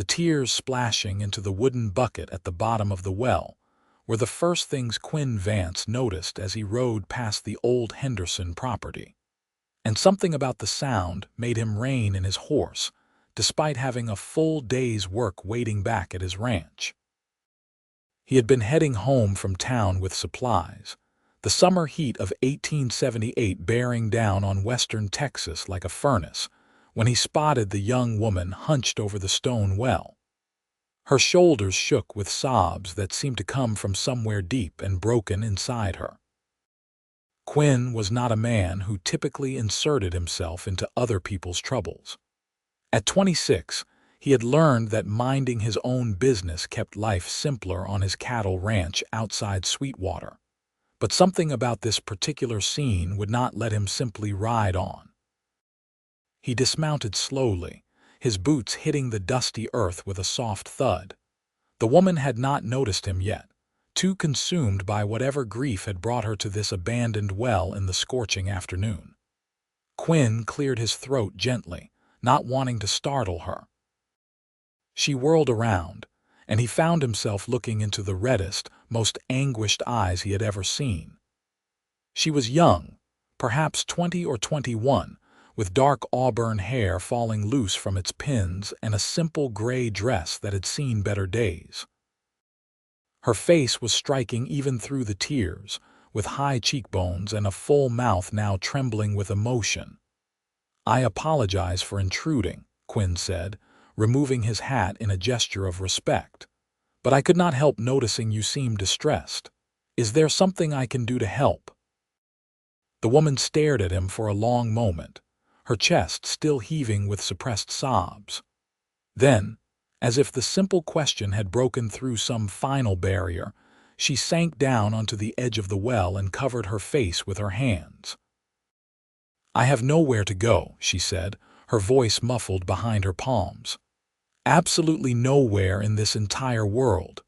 The tears splashing into the wooden bucket at the bottom of the well were the first things Quinn Vance noticed as he rode past the old Henderson property. And something about the sound made him rein in his horse, despite having a full day's work waiting back at his ranch. He had been heading home from town with supplies, the summer heat of 1878 bearing down on western Texas like a furnace, when he spotted the young woman hunched over the stone well. Her shoulders shook with sobs that seemed to come from somewhere deep and broken inside her. Quinn was not a man who typically inserted himself into other people's troubles. At 26, he had learned that minding his own business kept life simpler on his cattle ranch outside Sweetwater. But something about this particular scene would not let him simply ride on. He dismounted slowly, his boots hitting the dusty earth with a soft thud. The woman had not noticed him yet, too consumed by whatever grief had brought her to this abandoned well in the scorching afternoon. Quinn cleared his throat gently, not wanting to startle her. She whirled around, and he found himself looking into the reddest, most anguished eyes he had ever seen. She was young, perhaps 20 or 21, with dark auburn hair falling loose from its pins and a simple gray dress that had seen better days. Her face was striking even through the tears, with high cheekbones and a full mouth now trembling with emotion. "I apologize for intruding," Quinn said, removing his hat in a gesture of respect. "But I could not help noticing you seemed distressed. Is there something I can do to help?" The woman stared at him for a long moment, her chest still heaving with suppressed sobs. Then, as if the simple question had broken through some final barrier, she sank down onto the edge of the well and covered her face with her hands. "I have nowhere to go," she said, her voice muffled behind her palms. "Absolutely nowhere in this entire world."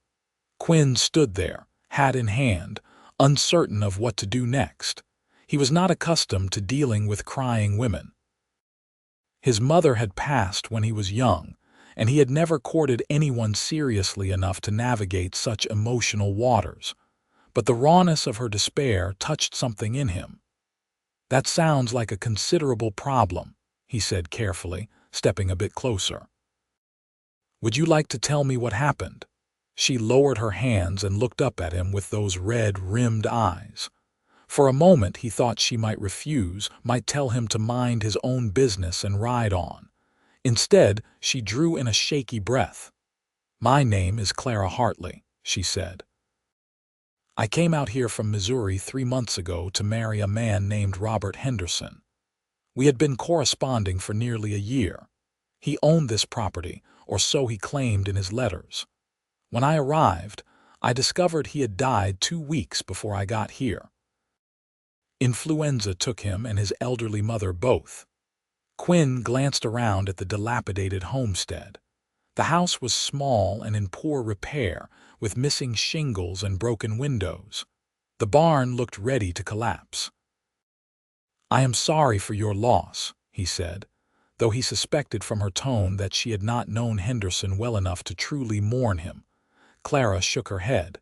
Quinn stood there, hat in hand, uncertain of what to do next. He was not accustomed to dealing with crying women. His mother had passed when he was young, and he had never courted anyone seriously enough to navigate such emotional waters. But the rawness of her despair touched something in him. "That sounds like a considerable problem," he said carefully, stepping a bit closer. "Would you like to tell me what happened?" She lowered her hands and looked up at him with those red-rimmed eyes. For a moment he thought she might refuse, might tell him to mind his own business and ride on. Instead, she drew in a shaky breath. "My name is Clara Hartley," she said. "I came out here from Missouri 3 months ago to marry a man named Robert Henderson. We had been corresponding for nearly a year. He owned this property, or so he claimed in his letters. When I arrived, I discovered he had died 2 weeks before I got here. Influenza took him and his elderly mother both." Quinn glanced around at the dilapidated homestead. The house was small and in poor repair, with missing shingles and broken windows. The barn looked ready to collapse. "I am sorry for your loss," he said, though he suspected from her tone that she had not known Henderson well enough to truly mourn him. Clara shook her head.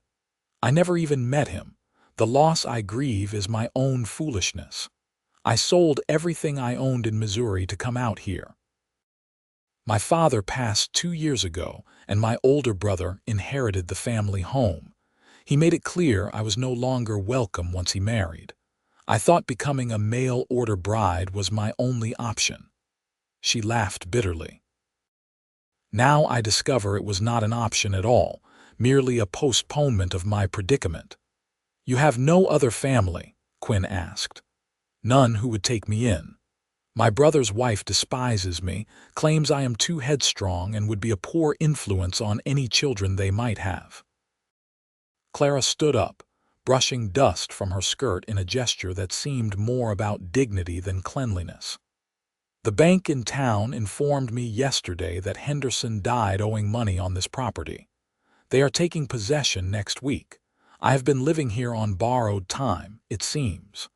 "I never even met him. The loss I grieve is my own foolishness. I sold everything I owned in Missouri to come out here. My father passed 2 years ago, and my older brother inherited the family home. He made it clear I was no longer welcome once he married. I thought becoming a mail-order bride was my only option." She laughed bitterly. "Now I discover it was not an option at all, merely a postponement of my predicament." "You have no other family?" Quinn asked. "None who would take me in. My brother's wife despises me, claims I am too headstrong and would be a poor influence on any children they might have." Clara stood up, brushing dust from her skirt in a gesture that seemed more about dignity than cleanliness. "The bank in town informed me yesterday that Henderson died owing money on this property. They are taking possession next week. I have been living here on borrowed time, it seems."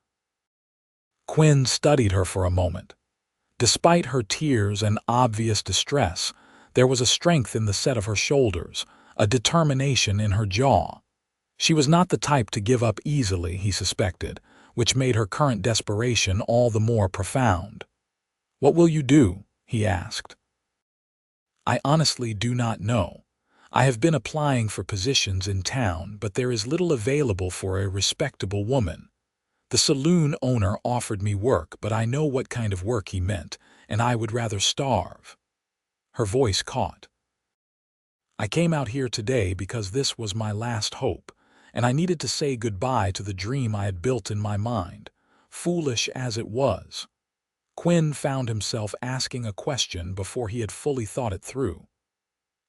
Quinn studied her for a moment. Despite her tears and obvious distress, There was a strength in the set of her shoulders, a determination in her jaw. She was not the type to give up easily, he suspected, which made her current desperation all the more profound. "What will you do?" he asked. "I honestly do not know. I have been applying for positions in town, but there is little available for a respectable woman. The saloon owner offered me work, but I know what kind of work he meant, and I would rather starve." Her voice caught. "I came out here today because this was my last hope, and I needed to say goodbye to the dream I had built in my mind, foolish as it was." Quinn found himself asking a question before he had fully thought it through.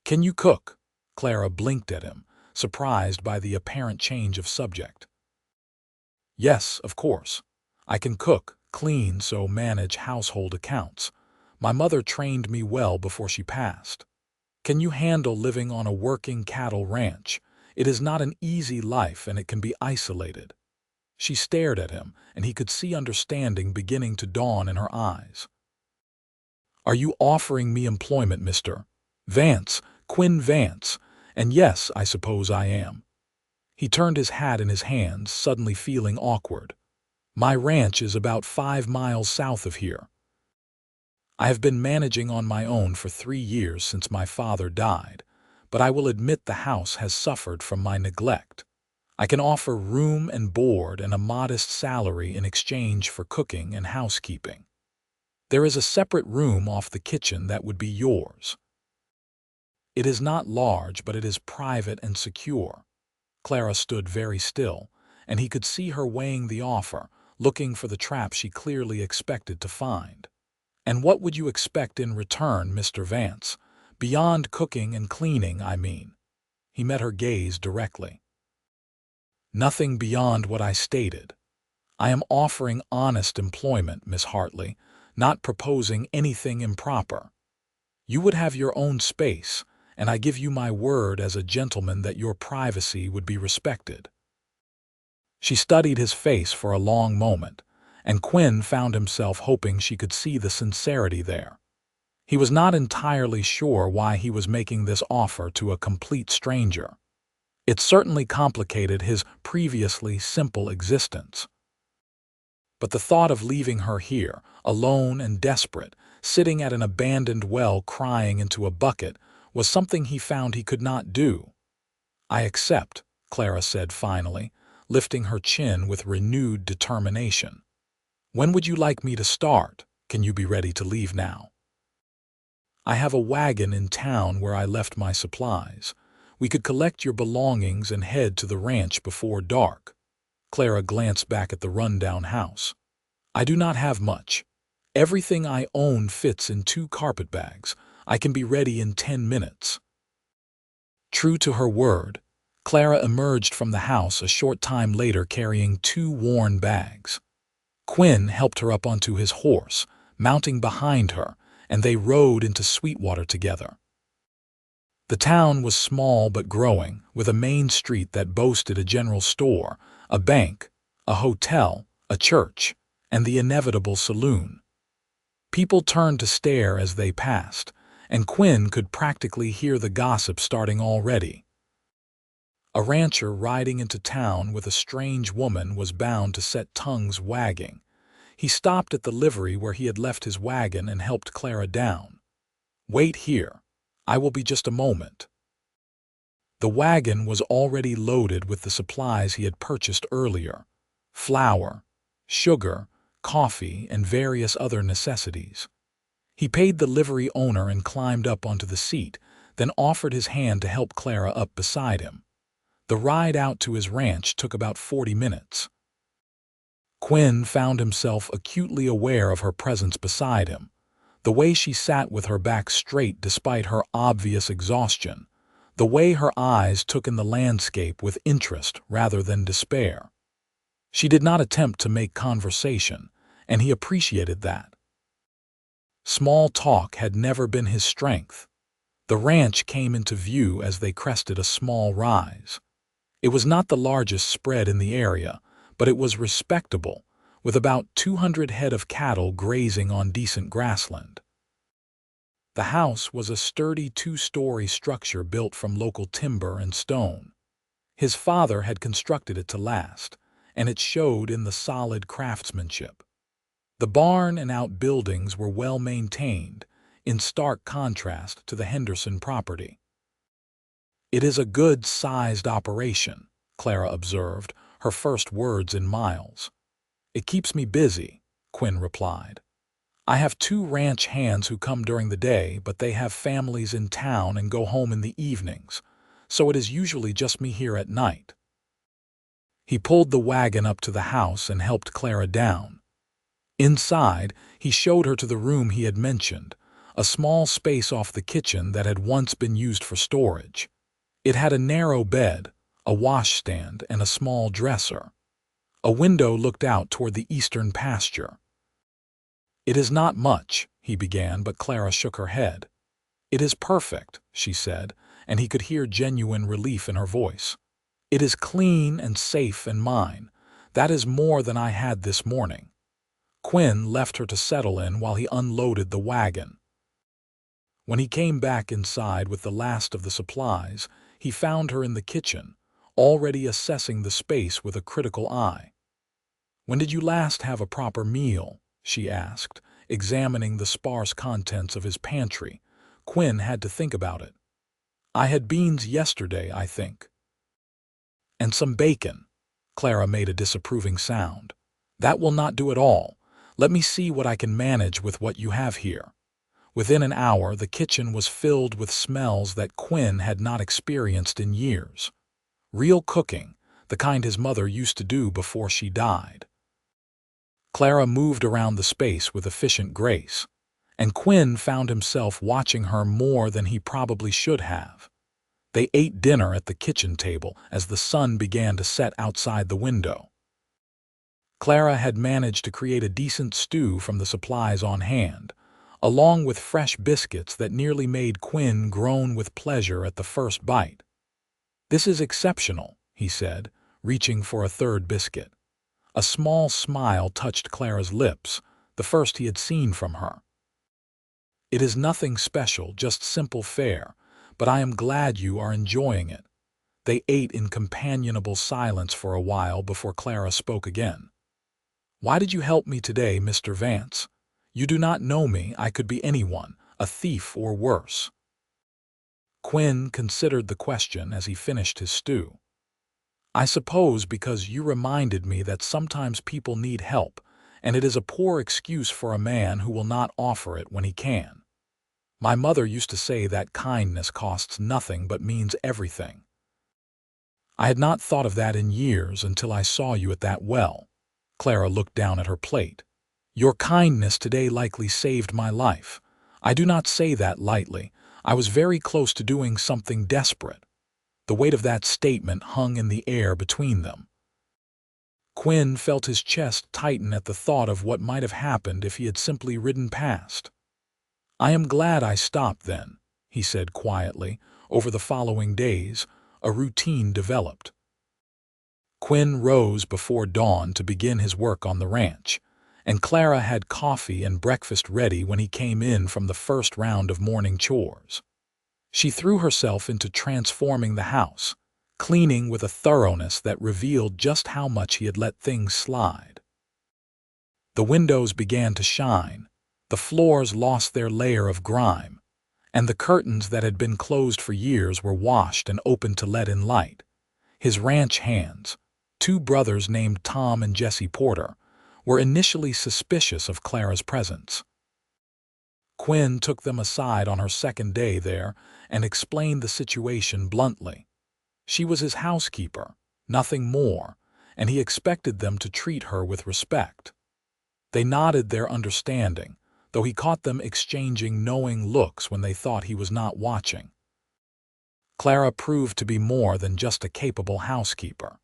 "Can you cook?" Clara blinked at him, surprised by the apparent change of subject. "Yes, of course. I can cook, clean, so manage household accounts. My mother trained me well before she passed." "Can you handle living on a working cattle ranch? It is not an easy life and it can be isolated." She stared at him, and he could see understanding beginning to dawn in her eyes. "Are you offering me employment, Mr. Vance, Quinn Vance? And yes, I suppose I am." He turned his hat in his hands, suddenly feeling awkward. "My ranch is about 5 miles south of here. I have been managing on my own for 3 years since my father died, but I will admit the house has suffered from my neglect. I can offer room and board and a modest salary in exchange for cooking and housekeeping. There is a separate room off the kitchen that would be yours. It is not large, but it is private and secure." Clara stood very still, and he could see her weighing the offer, looking for the trap she clearly expected to find. "And what would you expect in return, Mr. Vance? Beyond cooking and cleaning, I mean." He met her gaze directly. "Nothing beyond what I stated. I am offering honest employment, Miss Hartley, not proposing anything improper. You would have your own space, and I give you my word as a gentleman that your privacy would be respected." She studied his face for a long moment, and Quinn found himself hoping she could see the sincerity there. He was not entirely sure why he was making this offer to a complete stranger. It certainly complicated his previously simple existence. But the thought of leaving her here, alone and desperate, sitting at an abandoned well crying into a bucket, was something he found he could not do. "I accept," Clara said finally, lifting her chin with renewed determination. "When would you like me to start? Can you be ready to leave now?" "I have a wagon in town where I left my supplies. We could collect your belongings and head to the ranch before dark." Clara glanced back at the rundown house. "I do not have much. Everything I own fits in 2 carpetbags. I can be ready in 10 minutes." True to her word, Clara emerged from the house a short time later carrying 2 worn bags. Quinn helped her up onto his horse, mounting behind her, and they rode into Sweetwater together. The town was small but growing, with a main street that boasted a general store, a bank, a hotel, a church, and the inevitable saloon. People turned to stare as they passed, and Quinn could practically hear the gossip starting already. A rancher riding into town with a strange woman was bound to set tongues wagging. He stopped at the livery where he had left his wagon and helped Clara down. "Wait here. I will be just a moment." The wagon was already loaded with the supplies he had purchased earlier: flour, sugar, coffee, and various other necessities. He paid the livery owner and climbed up onto the seat, then offered his hand to help Clara up beside him. The ride out to his ranch took about 40 minutes. Quinn found himself acutely aware of her presence beside him, the way she sat with her back straight despite her obvious exhaustion, the way her eyes took in the landscape with interest rather than despair. She did not attempt to make conversation, and he appreciated that. Small talk had never been his strength. The ranch came into view as they crested a small rise. It was not the largest spread in the area, but it was respectable, with about 200 head of cattle grazing on decent grassland. The house was a sturdy two-story structure built from local timber and stone. His father had constructed it to last, and it showed in the solid craftsmanship. The barn and outbuildings were well maintained, in stark contrast to the Henderson property. "It is a good-sized operation," Clara observed, her first words in miles. "It keeps me busy," Quinn replied. "I have 2 ranch hands who come during the day, but they have families in town and go home in the evenings, so it is usually just me here at night." He pulled the wagon up to the house and helped Clara down. Inside, he showed her to the room he had mentioned, a small space off the kitchen that had once been used for storage. It had a narrow bed, a washstand, and a small dresser. A window looked out toward the eastern pasture. "It is not much," he began, but Clara shook her head. "It is perfect," she said, and he could hear genuine relief in her voice. "It is clean and safe and mine. That is more than I had this morning." Quinn left her to settle in while he unloaded the wagon. When he came back inside with the last of the supplies, he found her in the kitchen, already assessing the space with a critical eye. "When did you last have a proper meal?" she asked, examining the sparse contents of his pantry. Quinn had to think about it. "I had beans yesterday, I think." "And some bacon." Clara made a disapproving sound. "That will not do at all. Let me see what I can manage with what you have here." Within an hour, the kitchen was filled with smells that Quinn had not experienced in years. Real cooking, the kind his mother used to do before she died. Clara moved around the space with efficient grace, and Quinn found himself watching her more than he probably should have. They ate dinner at the kitchen table as the sun began to set outside the window. Clara had managed to create a decent stew from the supplies on hand, along with fresh biscuits that nearly made Quinn groan with pleasure at the first bite. "This is exceptional," he said, reaching for a third biscuit. A small smile touched Clara's lips, the first he had seen from her. "It is nothing special, just simple fare, but I am glad you are enjoying it." They ate in companionable silence for a while before Clara spoke again. "Why did you help me today, Mr. Vance? You do not know me. I could be anyone, a thief or worse." Quinn considered the question as he finished his stew. "I suppose because you reminded me that sometimes people need help, and it is a poor excuse for a man who will not offer it when he can. My mother used to say that kindness costs nothing but means everything. I had not thought of that in years until I saw you at that well." Clara looked down at her plate. "Your kindness today likely saved my life. I do not say that lightly. I was very close to doing something desperate." The weight of that statement hung in the air between them. Quinn felt his chest tighten at the thought of what might have happened if he had simply ridden past. "I am glad I stopped then," he said quietly. Over the following days, a routine developed. Quinn rose before dawn to begin his work on the ranch, and Clara had coffee and breakfast ready when he came in from the first round of morning chores. She threw herself into transforming the house, cleaning with a thoroughness that revealed just how much he had let things slide. The windows began to shine, the floors lost their layer of grime, and the curtains that had been closed for years were washed and opened to let in light. His ranch hands, 2 brothers named Tom and Jesse Porter, were initially suspicious of Clara's presence. Quinn took them aside on her second day there and explained the situation bluntly. She was his housekeeper, nothing more, and he expected them to treat her with respect. They nodded their understanding, though he caught them exchanging knowing looks when they thought he was not watching. Clara proved to be more than just a capable housekeeper.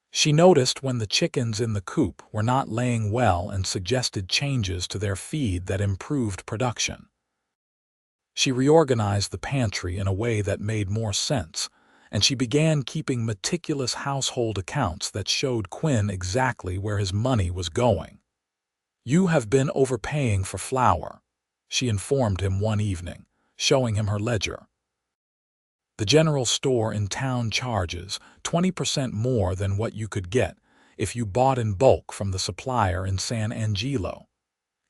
She noticed when the chickens in the coop were not laying well and suggested changes to their feed that improved production. She reorganized the pantry in a way that made more sense, and she began keeping meticulous household accounts that showed Quinn exactly where his money was going. "You have been overpaying for flour." she informed him one evening, showing him her ledger. The general store in town charges 20% more than what you could get if you bought in bulk from the supplier in San Angelo.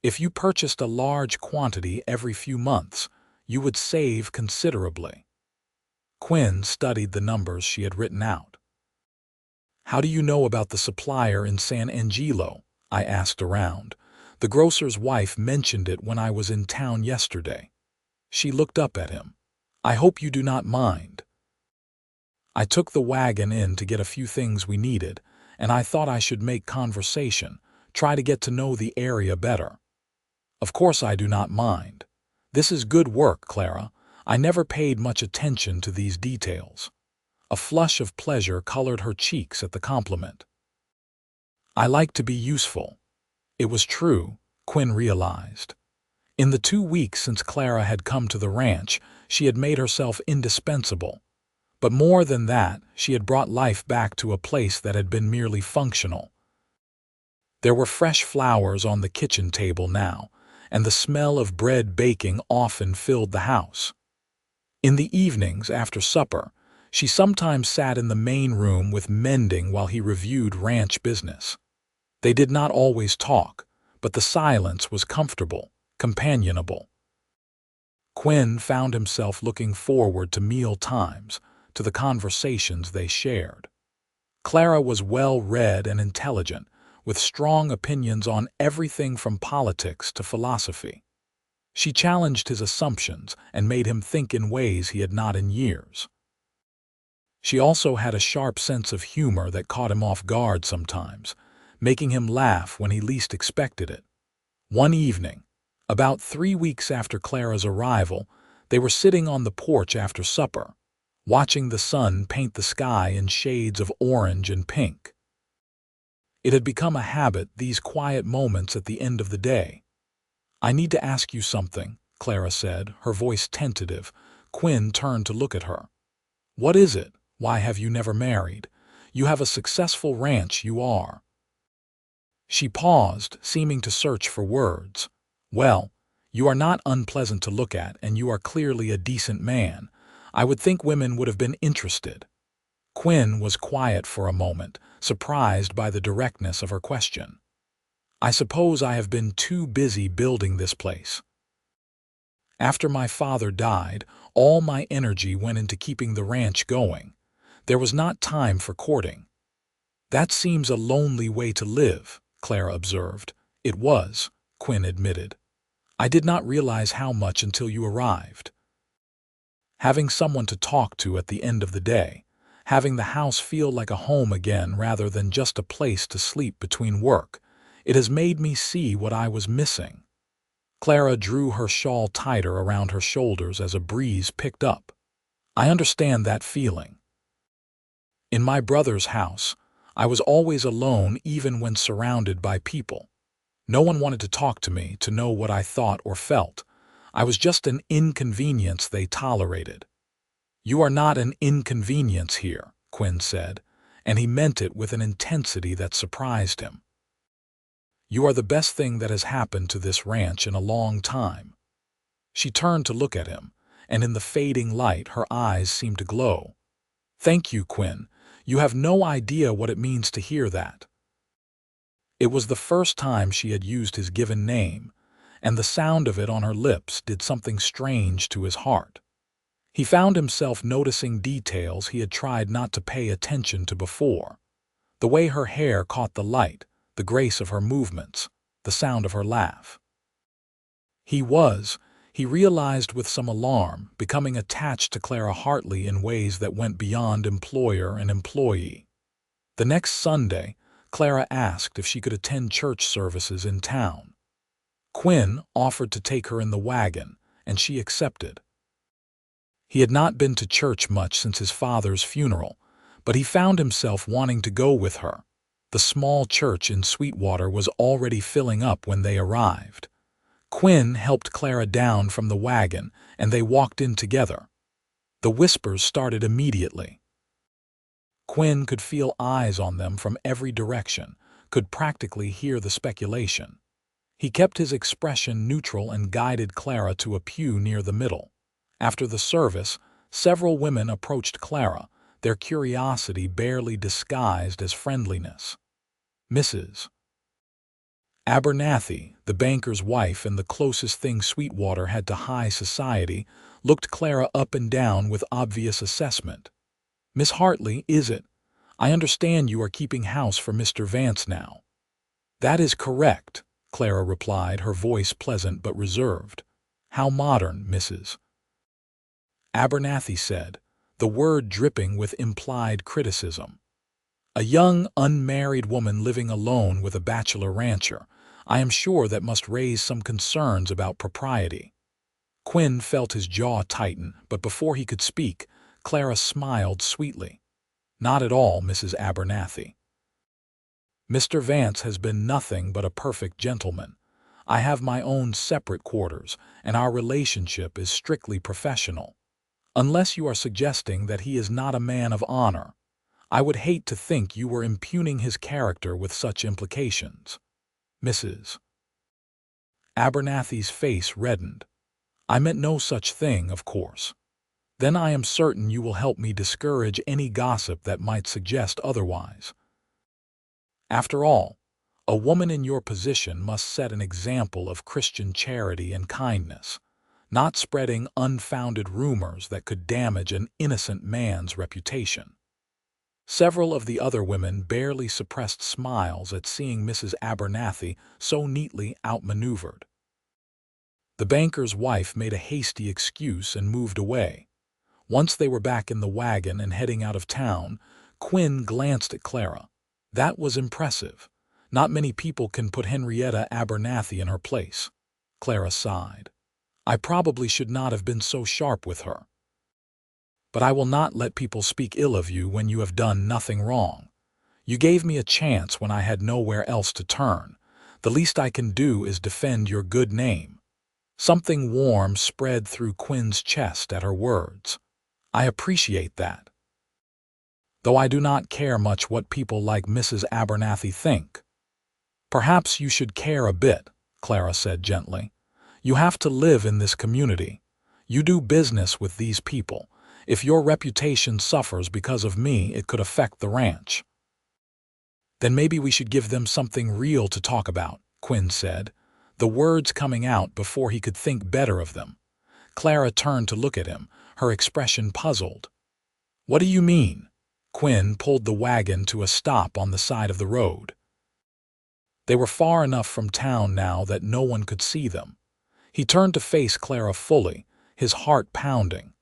If you purchased a large quantity every few months, you would save considerably. Quinn studied the numbers she had written out. "How do you know about the supplier in San Angelo?" I asked around. "The grocer's wife mentioned it when I was in town yesterday." She looked up at him. "I hope you do not mind. I took the wagon in to get a few things we needed, and I thought I should make conversation, try to get to know the area better." "Of course I do not mind. This is good work, Clara. I never paid much attention to these details." A flush of pleasure colored her cheeks at the compliment. "I like to be useful." It was true, Quinn realized. In the 2 weeks since Clara had come to the ranch, she had made herself indispensable. But more than that, she had brought life back to a place that had been merely functional. There were fresh flowers on the kitchen table now, and the smell of bread baking often filled the house. In the evenings after supper, she sometimes sat in the main room with Mending while he reviewed ranch business. They did not always talk, but the silence was comfortable, companionable. Quinn found himself looking forward to meal times, to the conversations they shared. Clara was well-read and intelligent, with strong opinions on everything from politics to philosophy. She challenged his assumptions and made him think in ways he had not in years. She also had a sharp sense of humor that caught him off guard sometimes, making him laugh when he least expected it. One evening, about 3 weeks after Clara's arrival, they were sitting on the porch after supper, watching the sun paint the sky in shades of orange and pink. It had become a habit, these quiet moments at the end of the day. "I need to ask you something," Clara said, her voice tentative. Quinn turned to look at her. "What is it? Why have you never married? You have a successful ranch, you are." She paused, seeming to search for words. "Well, you are not unpleasant to look at, and you are clearly a decent man. I would think women would have been interested." Quinn was quiet for a moment, surprised by the directness of her question. "I suppose I have been too busy building this place. After my father died, all my energy went into keeping the ranch going. There was not time for courting." "That seems a lonely way to live," Clara observed. "It was," Quinn admitted. "I did not realize how much until you arrived. Having someone to talk to at the end of the day, having the house feel like a home again rather than just a place to sleep between work, it has made me see what I was missing." Clara drew her shawl tighter around her shoulders as a breeze picked up. "I understand that feeling. In my brother's house, I was always alone even when surrounded by people. No one wanted to talk to me, to know what I thought or felt. I was just an inconvenience they tolerated." "You are not an inconvenience here," Quinn said, and he meant it with an intensity that surprised him. "You are the best thing that has happened to this ranch in a long time." She turned to look at him, and in the fading light her eyes seemed to glow. "Thank you, Quinn. You have no idea what it means to hear that." It was the first time she had used his given name, and the sound of it on her lips did something strange to his heart. He found himself noticing details he had tried not to pay attention to before. The way her hair caught the light, the grace of her movements, the sound of her laugh. He realized with some alarm, becoming attached to Clara Hartley in ways that went beyond employer and employee. The next Sunday, Clara asked if she could attend church services in town. Quinn offered to take her in the wagon, and she accepted. He had not been to church much since his father's funeral, but he found himself wanting to go with her. The small church in Sweetwater was already filling up when they arrived. Quinn helped Clara down from the wagon, and they walked in together. The whispers started immediately. Quinn could feel eyes on them from every direction, could practically hear the speculation. He kept his expression neutral and guided Clara to a pew near the middle. After the service, several women approached Clara, their curiosity barely disguised as friendliness. Mrs. Abernathy, the banker's wife and the closest thing Sweetwater had to high society, looked Clara up and down with obvious assessment. "Miss Hartley, is it? I understand you are keeping house for Mr. Vance now." "That is correct," Clara replied, her voice pleasant but reserved. "How modern, Mrs. Abernathy said, the word dripping with implied criticism. "A young, unmarried woman living alone with a bachelor rancher. I am sure that must raise some concerns about propriety." Quinn felt his jaw tighten, but before he could speak, Clara smiled sweetly. "Not at all, Mrs. Abernathy. Mr. Vance has been nothing but a perfect gentleman. I have my own separate quarters, and our relationship is strictly professional. Unless you are suggesting that he is not a man of honor, I would hate to think you were impugning his character with such implications." Mrs. Abernathy's face reddened. "I meant no such thing, of course. Then I am certain you will help me discourage any gossip that might suggest otherwise. After all, a woman in your position must set an example of Christian charity and kindness, not spreading unfounded rumors that could damage an innocent man's reputation." Several of the other women barely suppressed smiles at seeing Mrs. Abernathy so neatly outmaneuvered. The banker's wife made a hasty excuse and moved away. Once they were back in the wagon and heading out of town, Quinn glanced at Clara. "That was impressive. Not many people can put Henrietta Abernathy in her place." Clara sighed. "I probably should not have been so sharp with her. But I will not let people speak ill of you when you have done nothing wrong. You gave me a chance when I had nowhere else to turn. The least I can do is defend your good name." Something warm spread through Quinn's chest at her words. "I appreciate that. Though I do not care much what people like Mrs. Abernathy think." "Perhaps you should care a bit," Clara said gently. "You have to live in this community. You do business with these people. If your reputation suffers because of me, it could affect the ranch." "Then maybe we should give them something real to talk about," Quinn said, the words coming out before he could think better of them. Clara turned to look at him, her expression puzzled. "What do you mean?" Quinn pulled the wagon to a stop on the side of the road. They were far enough from town now that no one could see them. He turned to face Clara fully, his heart pounding.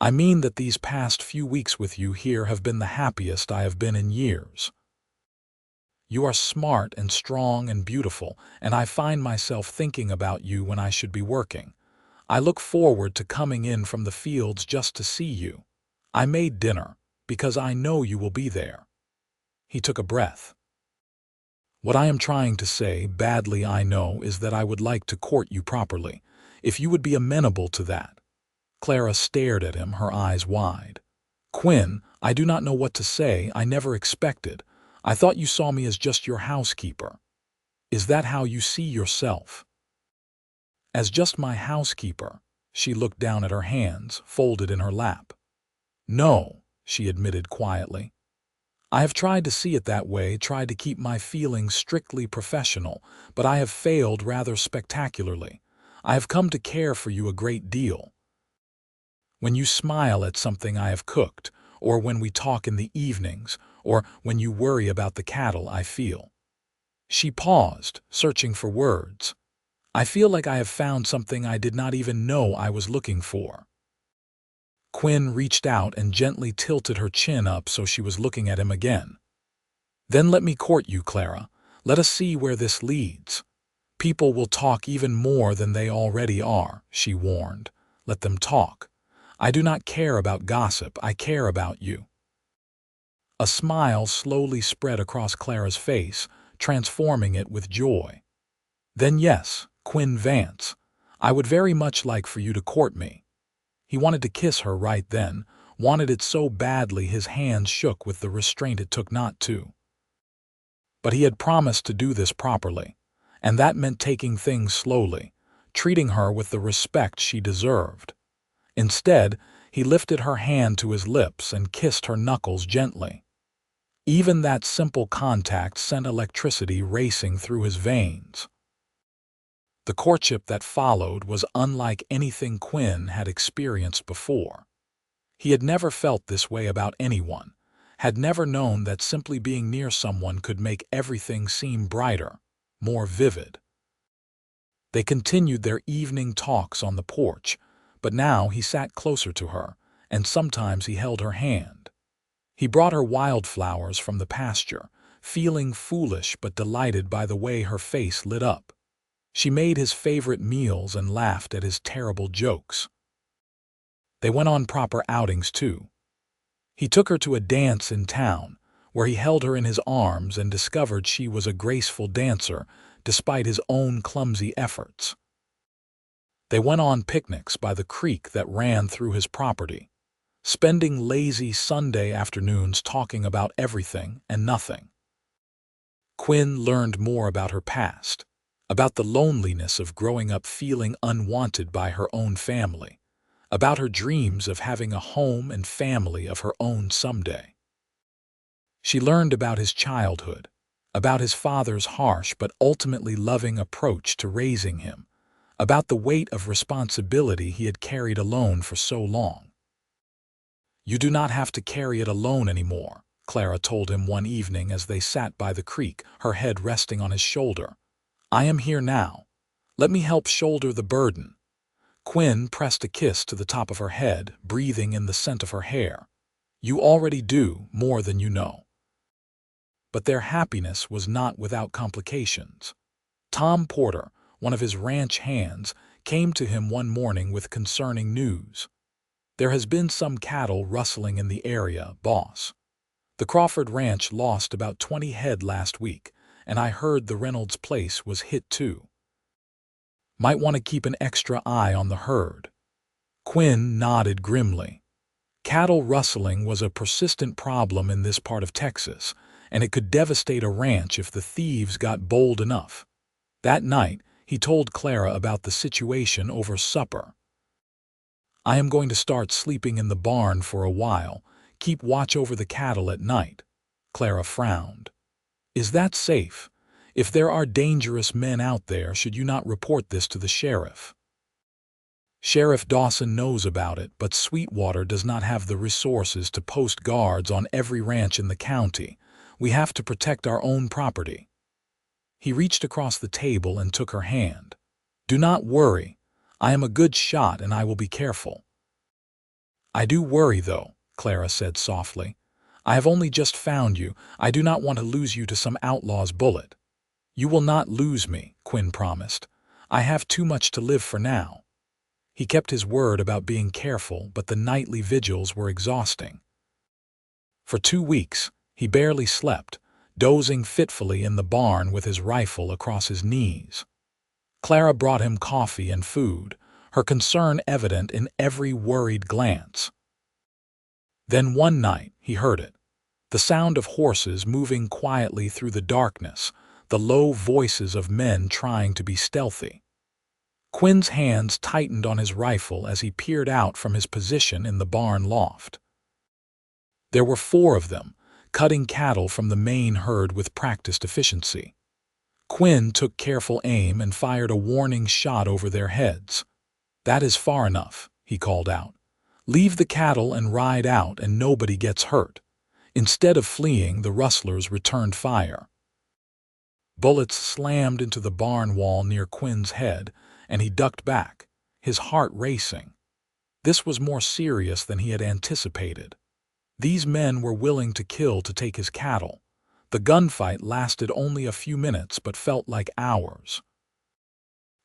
"I mean that these past few weeks with you here have been the happiest I have been in years. You are smart and strong and beautiful, and I find myself thinking about you when I should be working. I look forward to coming in from the fields just to see you. I made dinner, because I know you will be there." He took a breath. "What I am trying to say, badly I know, is that I would like to court you properly, if you would be amenable to that." Clara stared at him, her eyes wide. "Quinn, I do not know what to say. I never expected. I thought you saw me as just your housekeeper. Is that how you see yourself?" "As just my housekeeper." She looked down at her hands, folded in her lap. "No," she admitted quietly. "I have tried to see it that way, tried to keep my feelings strictly professional, but I have failed rather spectacularly. I have come to care for you a great deal. When you smile at something I have cooked, or when we talk in the evenings, or when you worry about the cattle, I feel." She paused, searching for words. "I feel like I have found something I did not even know I was looking for." Quinn reached out and gently tilted her chin up so she was looking at him again. "Then let me court you, Clara. Let us see where this leads. People will talk even more than they already are," she warned. "Let them talk. I do not care about gossip, I care about you." A smile slowly spread across Clara's face, transforming it with joy. "Then yes, Quinn Vance, I would very much like for you to court me." He wanted to kiss her right then, wanted it so badly his hands shook with the restraint it took not to. But he had promised to do this properly, and that meant taking things slowly, treating her with the respect she deserved. Instead, he lifted her hand to his lips and kissed her knuckles gently. Even that simple contact sent electricity racing through his veins. The courtship that followed was unlike anything Quinn had experienced before. He had never felt this way about anyone, had never known that simply being near someone could make everything seem brighter, more vivid. They continued their evening talks on the porch, but now he sat closer to her, and sometimes he held her hand. He brought her wildflowers from the pasture, feeling foolish but delighted by the way her face lit up. She made his favorite meals and laughed at his terrible jokes. They went on proper outings, too. He took her to a dance in town, where he held her in his arms and discovered she was a graceful dancer, despite his own clumsy efforts. They went on picnics by the creek that ran through his property, spending lazy Sunday afternoons talking about everything and nothing. Quinn learned more about her past, about the loneliness of growing up feeling unwanted by her own family, about her dreams of having a home and family of her own someday. She learned about his childhood, about his father's harsh but ultimately loving approach to raising him, about the weight of responsibility he had carried alone for so long. "You do not have to carry it alone anymore," Clara told him one evening as they sat by the creek, her head resting on his shoulder. "I am here now. Let me help shoulder the burden." Quinn pressed a kiss to the top of her head, breathing in the scent of her hair. "You already do more than you know." But their happiness was not without complications. Tom Porter, one of his ranch hands, came to him one morning with concerning news. "There has been some cattle rustling in the area, boss. The Crawford Ranch lost about 20 head last week, and I heard the Reynolds place was hit too. Might want to keep an extra eye on the herd." Quinn nodded grimly. Cattle rustling was a persistent problem in this part of Texas, and it could devastate a ranch if the thieves got bold enough. That night, he told Clara about the situation over supper. "I am going to start sleeping in the barn for a while, keep watch over the cattle at night." Clara frowned. "Is that safe? If there are dangerous men out there, should you not report this to the sheriff?" "Sheriff Dawson knows about it, but Sweetwater does not have the resources to post guards on every ranch in the county. We have to protect our own property." He reached across the table and took her hand. "Do not worry. I am a good shot and I will be careful." "I do worry, though," Clara said softly. "I have only just found you. I do not want to lose you to some outlaw's bullet." "You will not lose me," Quinn promised. "I have too much to live for now." He kept his word about being careful, but the nightly vigils were exhausting. For 2 weeks, he barely slept, dozing fitfully in the barn with his rifle across his knees. Clara brought him coffee and food, her concern evident in every worried glance. Then one night he heard it, the sound of horses moving quietly through the darkness, the low voices of men trying to be stealthy. Quinn's hands tightened on his rifle as he peered out from his position in the barn loft. There were 4 of them, cutting cattle from the main herd with practiced efficiency. Quinn took careful aim and fired a warning shot over their heads. "That is far enough," he called out. "Leave the cattle and ride out and nobody gets hurt." Instead of fleeing, the rustlers returned fire. Bullets slammed into the barn wall near Quinn's head, and he ducked back, his heart racing. This was more serious than he had anticipated. These men were willing to kill to take his cattle. The gunfight lasted only a few minutes but felt like hours.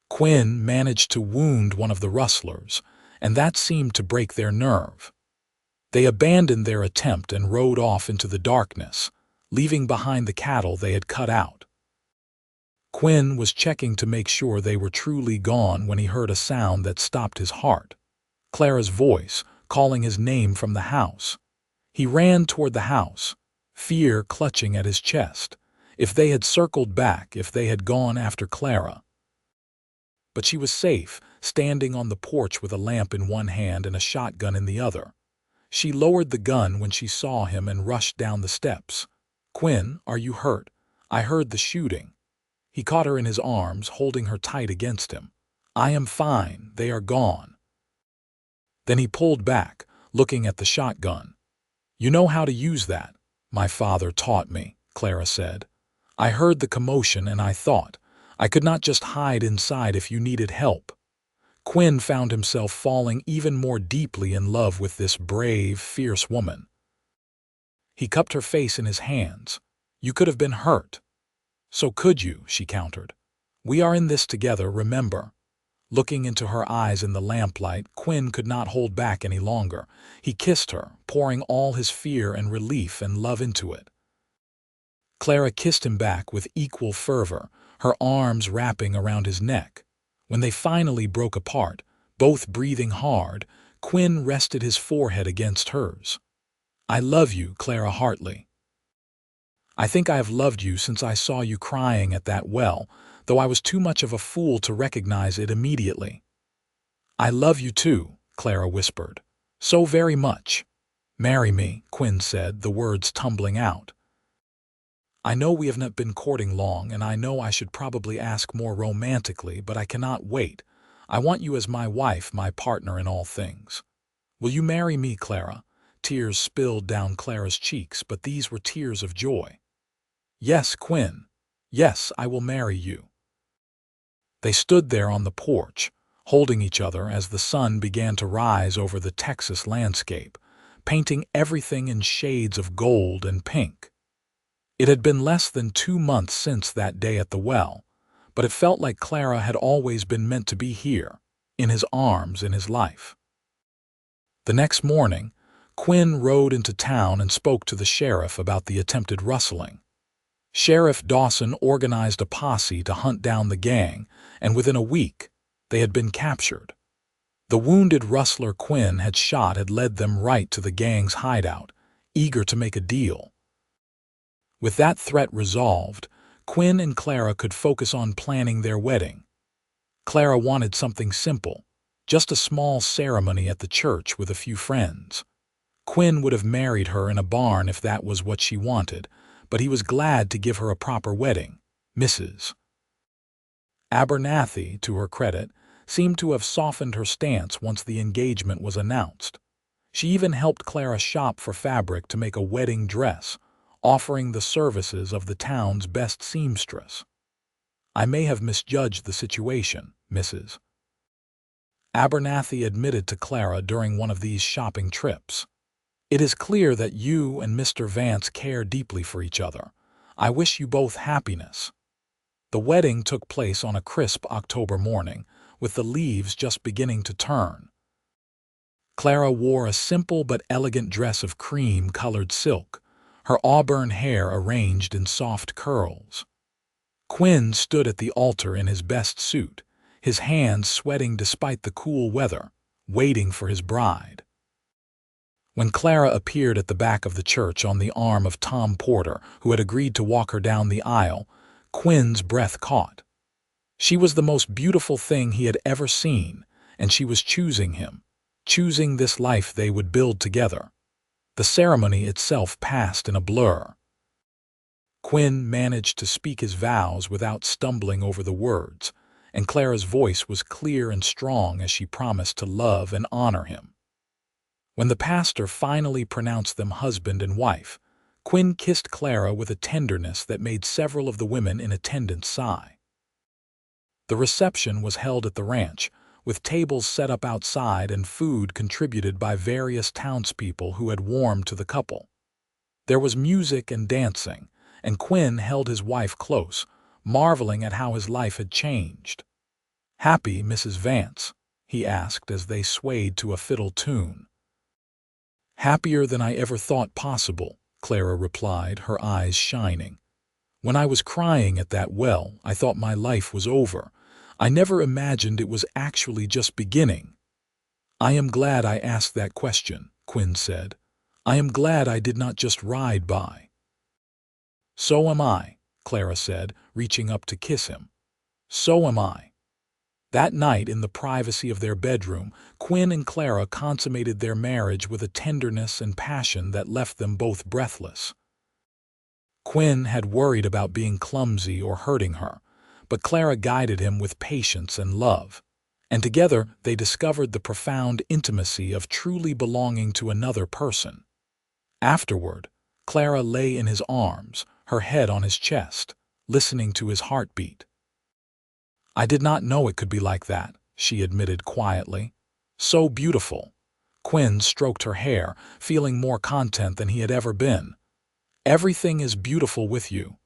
Quinn managed to wound one of the rustlers, and that seemed to break their nerve. They abandoned their attempt and rode off into the darkness, leaving behind the cattle they had cut out. Quinn was checking to make sure they were truly gone when he heard a sound that stopped his heart. Clara's voice, calling his name from the house. He ran toward the house, fear clutching at his chest. If they had circled back, if they had gone after Clara. But she was safe, standing on the porch with a lamp in one hand and a shotgun in the other. She lowered the gun when she saw him and rushed down the steps. "Quinn, are you hurt? I heard the shooting." He caught her in his arms, holding her tight against him. "I am fine. They are gone." Then he pulled back, looking at the shotgun. "You know how to use that." "My father taught me," Clara said. "I heard the commotion and I thought, I could not just hide inside if you needed help." Quinn found himself falling even more deeply in love with this brave, fierce woman. He cupped her face in his hands. "You could have been hurt." "So could you," she countered. "We are in this together, remember." Looking into her eyes in the lamplight, Quinn could not hold back any longer. He kissed her, pouring all his fear and relief and love into it. Clara kissed him back with equal fervor, her arms wrapping around his neck. When they finally broke apart, both breathing hard, Quinn rested his forehead against hers. "I love you, Clara Hartley. I think I have loved you since I saw you crying at that well, though I was too much of a fool to recognize it immediately." "I love you too," Clara whispered. "So very much." "Marry me," Quinn said, the words tumbling out. "I know we have not been courting long, and I know I should probably ask more romantically, but I cannot wait. I want you as my wife, my partner in all things. Will you marry me, Clara?" Tears spilled down Clara's cheeks, but these were tears of joy. "Yes, Quinn. Yes, I will marry you." They stood there on the porch, holding each other as the sun began to rise over the Texas landscape, painting everything in shades of gold and pink. It had been less than 2 months since that day at the well, but it felt like Clara had always been meant to be here, in his arms, in his life. The next morning, Quinn rode into town and spoke to the sheriff about the attempted rustling. Sheriff Dawson organized a posse to hunt down the gang, and within a week, they had been captured. The wounded rustler Quinn had shot had led them right to the gang's hideout, eager to make a deal. With that threat resolved, Quinn and Clara could focus on planning their wedding. Clara wanted something simple, just a small ceremony at the church with a few friends. Quinn would have married her in a barn if that was what she wanted, but he was glad to give her a proper wedding. Mrs. Abernathy, to her credit, seemed to have softened her stance once the engagement was announced. She even helped Clara shop for fabric to make a wedding dress, offering the services of the town's best seamstress. "I may have misjudged the situation," Mrs. Abernathy admitted to Clara during one of these shopping trips. "It is clear that you and Mr. Vance care deeply for each other. I wish you both happiness." The wedding took place on a crisp October morning, with the leaves just beginning to turn. Clara wore a simple but elegant dress of cream-colored silk, her auburn hair arranged in soft curls. Quinn stood at the altar in his best suit, his hands sweating despite the cool weather, waiting for his bride. When Clara appeared at the back of the church on the arm of Tom Porter, who had agreed to walk her down the aisle, Quinn's breath caught. She was the most beautiful thing he had ever seen, and she was choosing him, choosing this life they would build together. The ceremony itself passed in a blur. Quinn managed to speak his vows without stumbling over the words, and Clara's voice was clear and strong as she promised to love and honor him. When the pastor finally pronounced them husband and wife, Quinn kissed Clara with a tenderness that made several of the women in attendance sigh. The reception was held at the ranch, with tables set up outside and food contributed by various townspeople who had warmed to the couple. There was music and dancing, and Quinn held his wife close, marveling at how his life had changed. "Happy, Mrs. Vance?" he asked as they swayed to a fiddle tune. "Happier than I ever thought possible," Clara replied, her eyes shining. "When I was crying at that well, I thought my life was over. I never imagined it was actually just beginning." "I am glad I asked that question," Quinn said. "I am glad I did not just ride by." "So am I," Clara said, reaching up to kiss him. So am I. That night, in the privacy of their bedroom, Quinn and Clara consummated their marriage with a tenderness and passion that left them both breathless. Quinn had worried about being clumsy or hurting her, but Clara guided him with patience and love, and together they discovered the profound intimacy of truly belonging to another person. Afterward, Clara lay in his arms, her head on his chest, listening to his heartbeat. "I did not know it could be like that," she admitted quietly. "So beautiful." Quinn stroked her hair, feeling more content than he had ever been. "Everything is beautiful with you."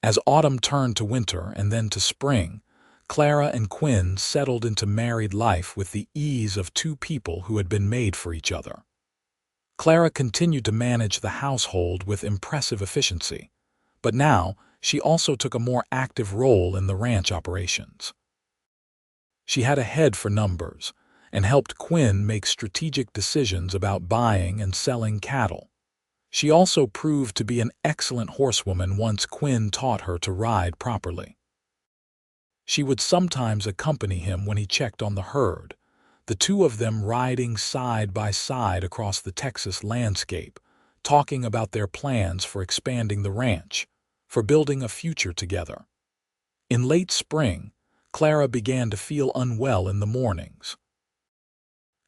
As autumn turned to winter and then to spring, Clara and Quinn settled into married life with the ease of two people who had been made for each other. Clara continued to manage the household with impressive efficiency, but now she also took a more active role in the ranch operations. She had a head for numbers and helped Quinn make strategic decisions about buying and selling cattle. She also proved to be an excellent horsewoman once Quinn taught her to ride properly. She would sometimes accompany him when he checked on the herd, the two of them riding side by side across the Texas landscape, talking about their plans for expanding the ranch, for building a future together. In late spring, Clara began to feel unwell in the mornings.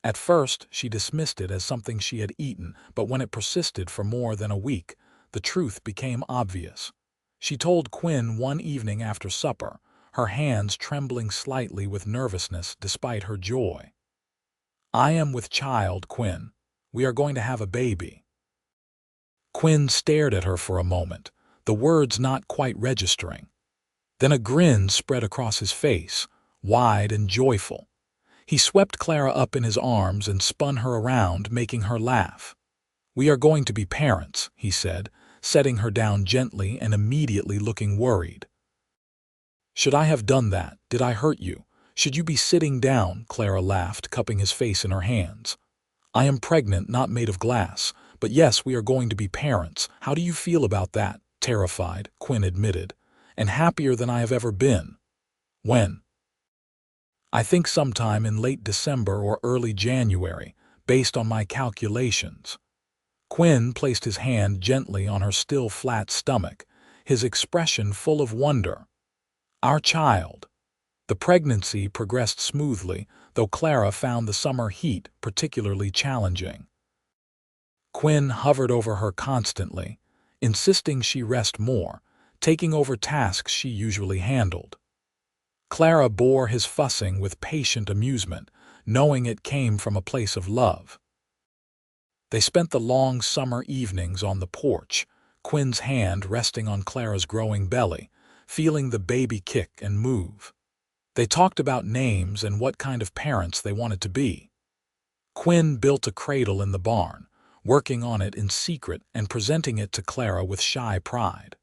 At first, she dismissed it as something she had eaten, but when it persisted for more than a week, the truth became obvious. She told Quinn one evening after supper, her hands trembling slightly with nervousness despite her joy. "I am with child, Quinn. We are going to have a baby." Quinn stared at her for a moment, the words not quite registering. Then a grin spread across his face, wide and joyful. He swept Clara up in his arms and spun her around, making her laugh. "We are going to be parents," he said, setting her down gently and immediately looking worried. "Should I have done that? Did I hurt you? Should you be sitting down?" Clara laughed, cupping his face in her hands. "I am pregnant, not made of glass. But yes, we are going to be parents. How do you feel about that?" "Terrified," Quinn admitted, "and happier than I have ever been." "When?" "I think sometime in late December or early January, based on my calculations." Quinn placed his hand gently on her still flat stomach, his expression full of wonder. "Our child." The pregnancy progressed smoothly, though Clara found the summer heat particularly challenging. Quinn hovered over her constantly, insisting she rest more, taking over tasks she usually handled. Clara bore his fussing with patient amusement, knowing it came from a place of love. They spent the long summer evenings on the porch, Quinn's hand resting on Clara's growing belly, feeling the baby kick and move. They talked about names and what kind of parents they wanted to be. Quinn built a cradle in the barn, working on it in secret and presenting it to Clara with shy pride.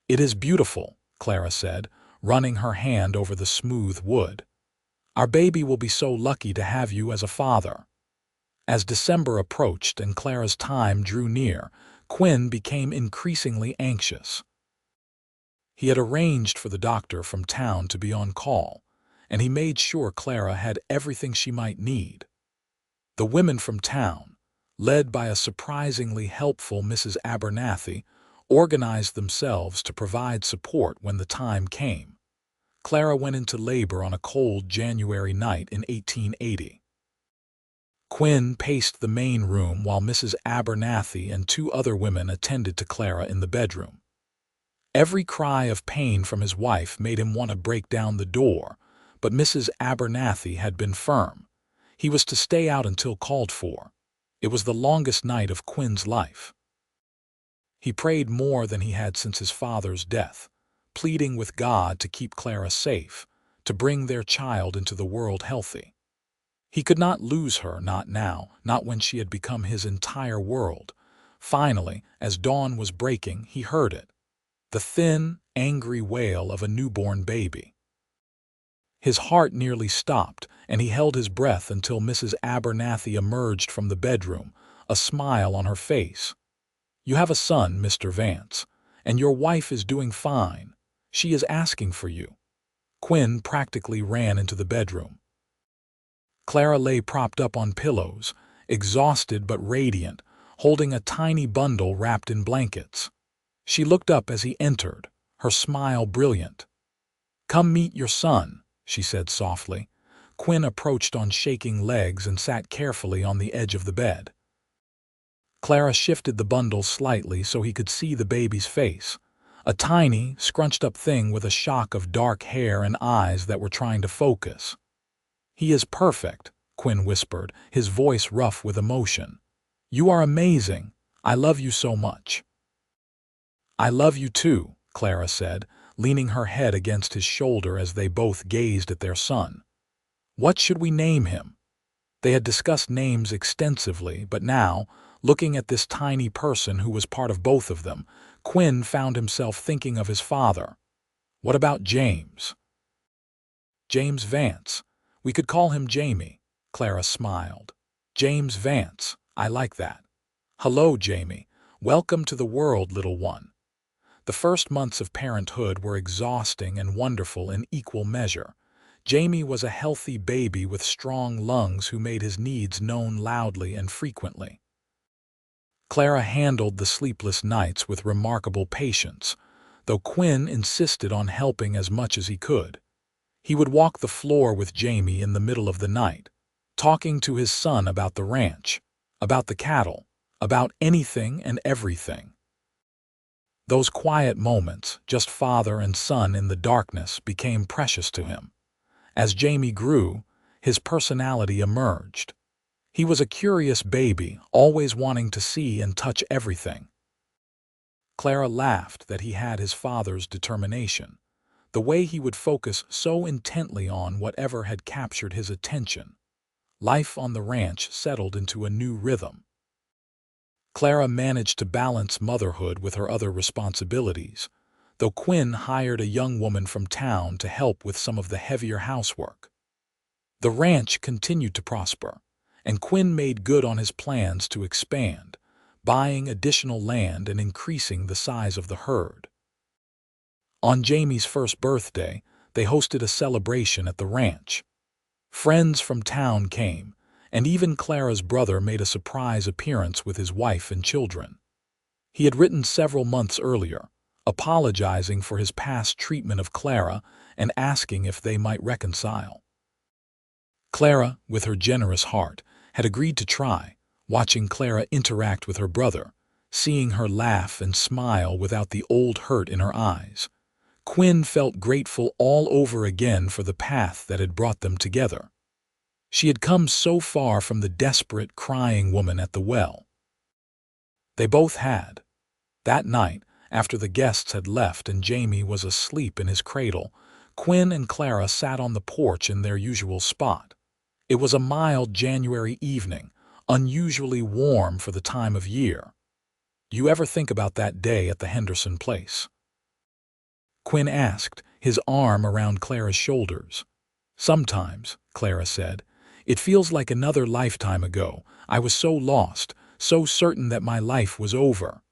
"It is beautiful," Clara said, running her hand over the smooth wood. "Our baby will be so lucky to have you as a father." As December approached and Clara's time drew near, Quinn became increasingly anxious. He had arranged for the doctor from town to be on call, and he made sure Clara had everything she might need. The women from town, led by a surprisingly helpful Mrs. Abernathy, organized themselves to provide support when the time came. Clara went into labor on a cold January night in 1880. Quinn paced the main room while Mrs. Abernathy and two other women attended to Clara in the bedroom. Every cry of pain from his wife made him want to break down the door, but Mrs. Abernathy had been firm. He was to stay out until called for. It was the longest night of Quinn's life. He prayed more than he had since his father's death, pleading with God to keep Clara safe, to bring their child into the world healthy. He could not lose her, not now, not when she had become his entire world. Finally, as dawn was breaking, he heard it. The thin, angry wail of a newborn baby. His heart nearly stopped, and he held his breath until Mrs. Abernathy emerged from the bedroom, a smile on her face. "You have a son, Mr. Vance, And your wife is doing fine. She is asking for you." Quinn practically ran into the bedroom. Clara lay propped up on pillows, exhausted but radiant, holding a tiny bundle wrapped in blankets. She looked up as he entered, her smile brilliant. "Come meet your son," she said softly. Quinn approached on shaking legs and sat carefully on the edge of the bed. Clara shifted the bundle slightly so he could see the baby's face, a tiny, scrunched-up thing with a shock of dark hair and eyes that were trying to focus. "He is perfect," Quinn whispered, his voice rough with emotion. "You are amazing. I love you so much." "I love you too," Clara said, leaning her head against his shoulder as they both gazed at their son. "What should we name him?" They had discussed names extensively, but now, looking at this tiny person who was part of both of them, Quinn found himself thinking of his father. "What about James?" "James Vance. We could call him Jamie," Clara smiled. "James Vance. I like that. Hello, Jamie. Welcome to the world, little one." The first months of parenthood were exhausting and wonderful in equal measure. Jamie was a healthy baby with strong lungs who made his needs known loudly and frequently. Clara handled the sleepless nights with remarkable patience, though Quinn insisted on helping as much as he could. He would walk the floor with Jamie in the middle of the night, talking to his son about the ranch, about the cattle, about anything and everything. Those quiet moments, just father and son in the darkness, became precious to him. As Jamie grew, his personality emerged. He was a curious baby, always wanting to see and touch everything. Clara laughed that he had his father's determination, the way he would focus so intently on whatever had captured his attention. Life on the ranch settled into a new rhythm. Clara managed to balance motherhood with her other responsibilities, though Quinn hired a young woman from town to help with some of the heavier housework. The ranch continued to prosper, and Quinn made good on his plans to expand, buying additional land and increasing the size of the herd. On Jamie's first birthday, they hosted a celebration at the ranch. Friends from town came, and even Clara's brother made a surprise appearance with his wife and children. He had written several months earlier, apologizing for his past treatment of Clara and asking if they might reconcile. Clara, with her generous heart, had agreed to try, watching Clara interact with her brother, seeing her laugh and smile without the old hurt in her eyes. Quinn felt grateful all over again for the path that had brought them together. She had come so far from the desperate, crying woman at the well. They both had. That night, after the guests had left and Jamie was asleep in his cradle, Quinn and Clara sat on the porch in their usual spot. It was a mild January evening, unusually warm for the time of year. "Do you ever think about that day at the Henderson place?" Quinn asked, his arm around Clara's shoulders. "Sometimes," Clara said. "It feels like another lifetime ago. I was so lost, so certain that my life was over."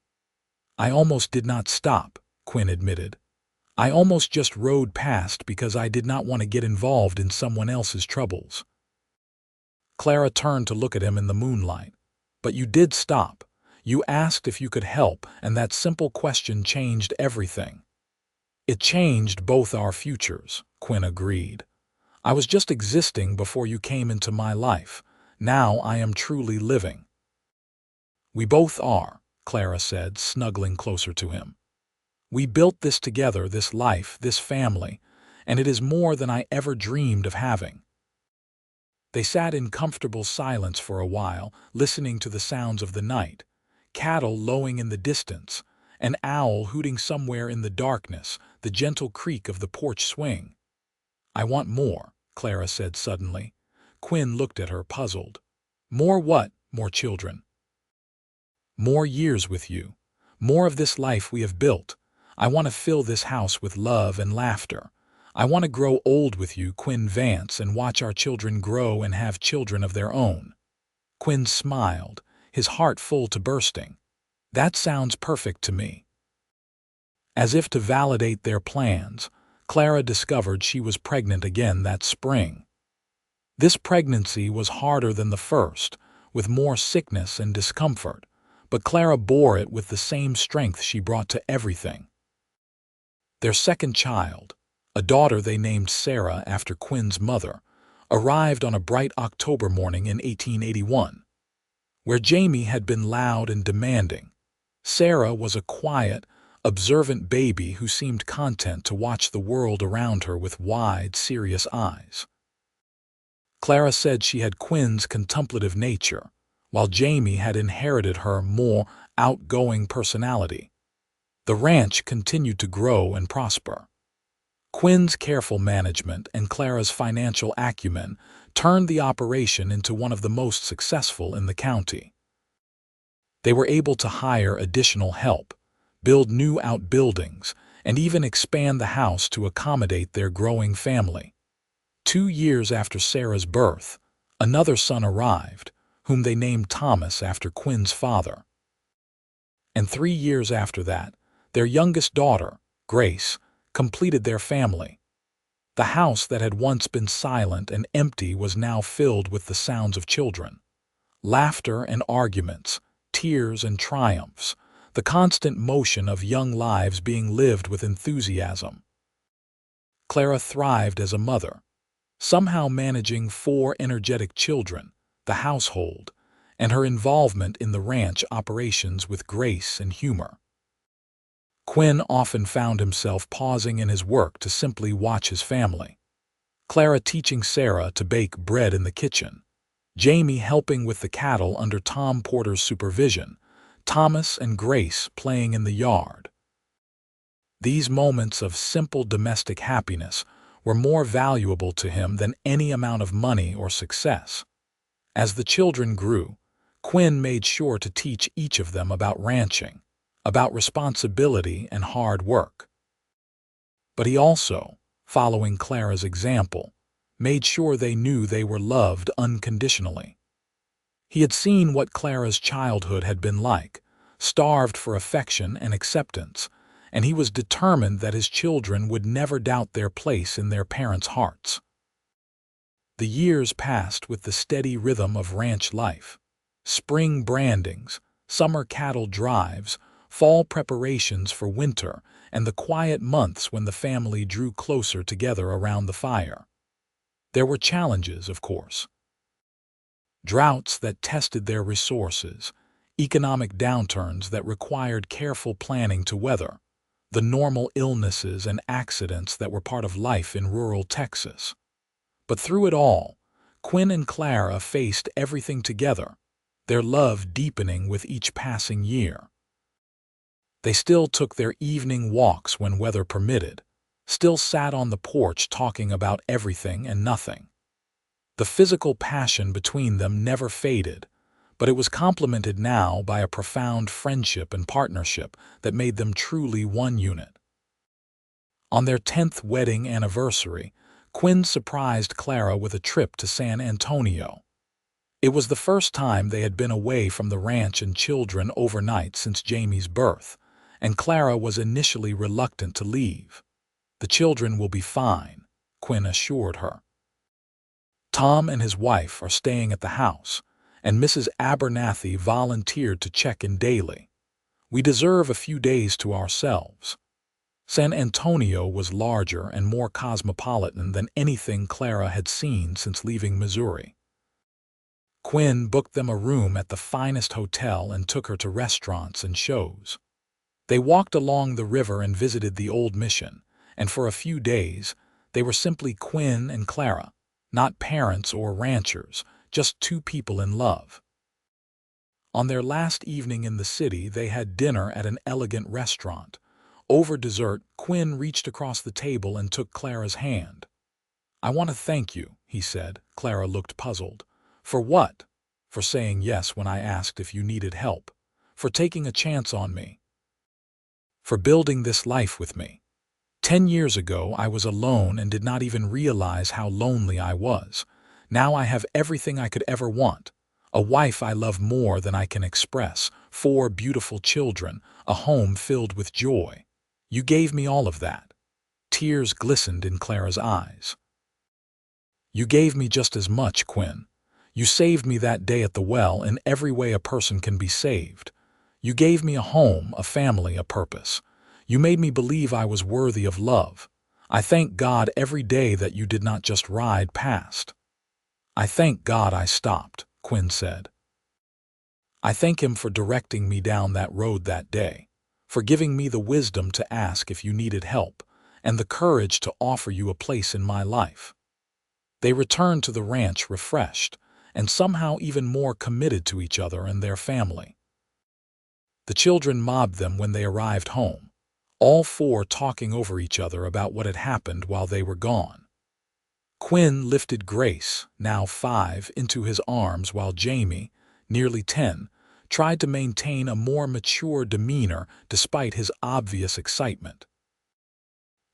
"I almost did not stop," Quinn admitted. "I almost just rode past because I did not want to get involved in someone else's troubles." Clara turned to look at him in the moonlight. "But you did stop. You asked if you could help, and that simple question changed everything." "It changed both our futures," Quinn agreed. "I was just existing before you came into my life. Now I am truly living." "We both are," Clara said, snuggling closer to him. "We built this together, this life, this family, and it is more than I ever dreamed of having." They sat in comfortable silence for a while, listening to the sounds of the night, cattle lowing in the distance, an owl hooting somewhere in the darkness, the gentle creak of the porch swing. "I want more," Clara said suddenly. Quinn looked at her, puzzled. "More what? More children?" "More years with you. More of this life we have built. I want to fill this house with love and laughter. I want to grow old with you, Quinn Vance, and watch our children grow and have children of their own." Quinn smiled, his heart full to bursting. "That sounds perfect to me." As if to validate their plans, Clara discovered she was pregnant again that spring. This pregnancy was harder than the first, with more sickness and discomfort, but Clara bore it with the same strength she brought to everything. Their second child, a daughter they named Sarah after Quinn's mother, arrived on a bright October morning in 1881. Where Jamie had been loud and demanding, Sarah was a quiet, observant baby who seemed content to watch the world around her with wide, serious eyes. Clara said she had Quinn's contemplative nature, while Jamie had inherited her more outgoing personality. The ranch continued to grow and prosper. Quinn's careful management and Clara's financial acumen turned the operation into one of the most successful in the county. They were able to hire additional help, build new outbuildings, and even expand the house to accommodate their growing family. 2 years after Sarah's birth, another son arrived, whom they named Thomas after Quinn's father. And 3 years after that, their youngest daughter, Grace, completed their family. The house that had once been silent and empty was now filled with the sounds of children. Laughter and arguments, tears and triumphs, the constant motion of young lives being lived with enthusiasm. Clara thrived as a mother, somehow managing 4 energetic children, the household, and her involvement in the ranch operations with grace and humor. Quinn often found himself pausing in his work to simply watch his family. Clara teaching Sarah to bake bread in the kitchen, Jamie helping with the cattle under Tom Porter's supervision, Thomas and Grace playing in the yard. These moments of simple domestic happiness were more valuable to him than any amount of money or success. As the children grew, Quinn made sure to teach each of them about ranching, about responsibility and hard work. But he also, following Clara's example, made sure they knew they were loved unconditionally. He had seen what Clara's childhood had been like, starved for affection and acceptance, and he was determined that his children would never doubt their place in their parents' hearts. The years passed with the steady rhythm of ranch life. Spring brandings, summer cattle drives, fall preparations for winter, and the quiet months when the family drew closer together around the fire. There were challenges, of course. Droughts that tested their resources, economic downturns that required careful planning to weather, the normal illnesses and accidents that were part of life in rural Texas. But through it all, Quinn and Clara faced everything together, their love deepening with each passing year. They still took their evening walks when weather permitted, still sat on the porch talking about everything and nothing. The physical passion between them never faded, but it was complemented now by a profound friendship and partnership that made them truly one unit. On their 10th wedding anniversary, Quinn surprised Clara with a trip to San Antonio. It was the first time they had been away from the ranch and children overnight since Jamie's birth, and Clara was initially reluctant to leave. "The children will be fine," Quinn assured her. "Tom and his wife are staying at the house, and Mrs. Abernathy volunteered to check in daily. We deserve a few days to ourselves." San Antonio was larger and more cosmopolitan than anything Clara had seen since leaving Missouri. Quinn booked them a room at the finest hotel and took her to restaurants and shows. They walked along the river and visited the old mission, and for a few days, they were simply Quinn and Clara, not parents or ranchers, just 2 people in love. On their last evening in the city, they had dinner at an elegant restaurant. Over dessert, Quinn reached across the table and took Clara's hand. "I want to thank you," he said. Clara looked puzzled. "For what?" "For saying yes when I asked if you needed help. For taking a chance on me. For building this life with me. 10 years ago, I was alone and did not even realize how lonely I was. Now I have everything I could ever want. A wife I love more than I can express, 4 beautiful children, a home filled with joy. You gave me all of that. Tears glistened in Clara's eyes. You gave me just as much, Quinn. You saved me that day at the well in every way a person can be saved. You gave me a home, a family, a purpose. You made me believe I was worthy of love. I thank God every day that you did not just ride past. I thank God I stopped, Quinn said. I thank him for directing me down that road that day, for giving me the wisdom to ask if you needed help, and the courage to offer you a place in my life. They returned to the ranch refreshed, and somehow even more committed to each other and their family. The children mobbed them when they arrived home, all four talking over each other about what had happened while they were gone. Quinn lifted Grace, now 5, into his arms while Jamie, nearly 10, tried to maintain a more mature demeanor despite his obvious excitement.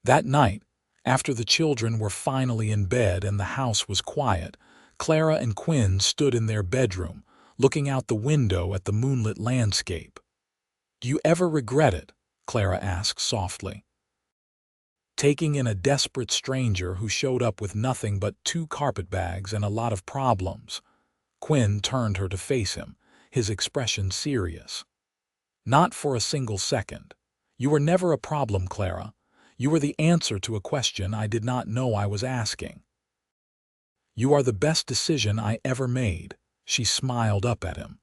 That night, after the children were finally in bed and the house was quiet, Clara and Quinn stood in their bedroom, looking out the window at the moonlit landscape. "Do you ever regret it?" Clara asked softly. Taking in a desperate stranger who showed up with nothing but 2 carpetbags and a lot of problems. Quinn turned her to face him, his expression serious. "Not for a single second. You were never a problem, Clara. You were the answer to a question I did not know I was asking. You are the best decision I ever made." She smiled up at him.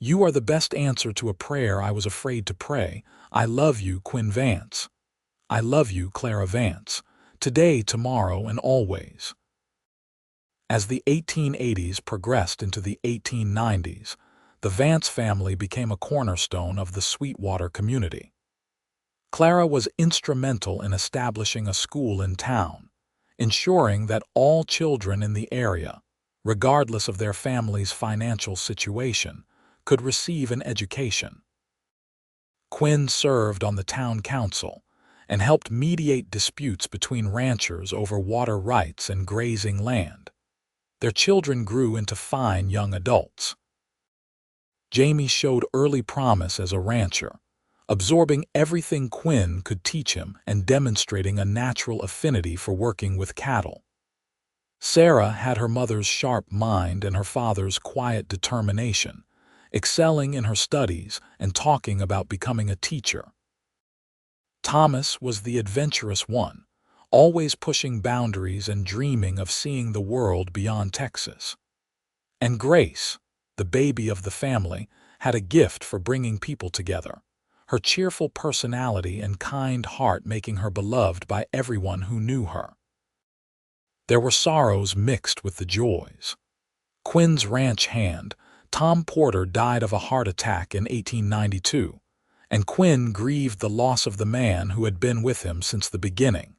"You are the best answer to a prayer I was afraid to pray. I love you, Quinn Vance. I love you, Clara Vance. Today, tomorrow, and always." As the 1880s progressed into the 1890s, the Vance family became a cornerstone of the Sweetwater community. Clara was instrumental in establishing a school in town, ensuring that all children in the area, regardless of their family's financial situation, could receive an education. Quinn served on the town council and helped mediate disputes between ranchers over water rights and grazing land. Their children grew into fine young adults. Jamie showed early promise as a rancher, absorbing everything Quinn could teach him and demonstrating a natural affinity for working with cattle. Sarah had her mother's sharp mind and her father's quiet determination, excelling in her studies and talking about becoming a teacher. Thomas was the adventurous one, always pushing boundaries and dreaming of seeing the world beyond Texas. And Grace, the baby of the family, had a gift for bringing people together, her cheerful personality and kind heart making her beloved by everyone who knew her. There were sorrows mixed with the joys. Quinn's ranch hand, Tom Porter, died of a heart attack in 1892, and Quinn grieved the loss of the man who had been with him since the beginning.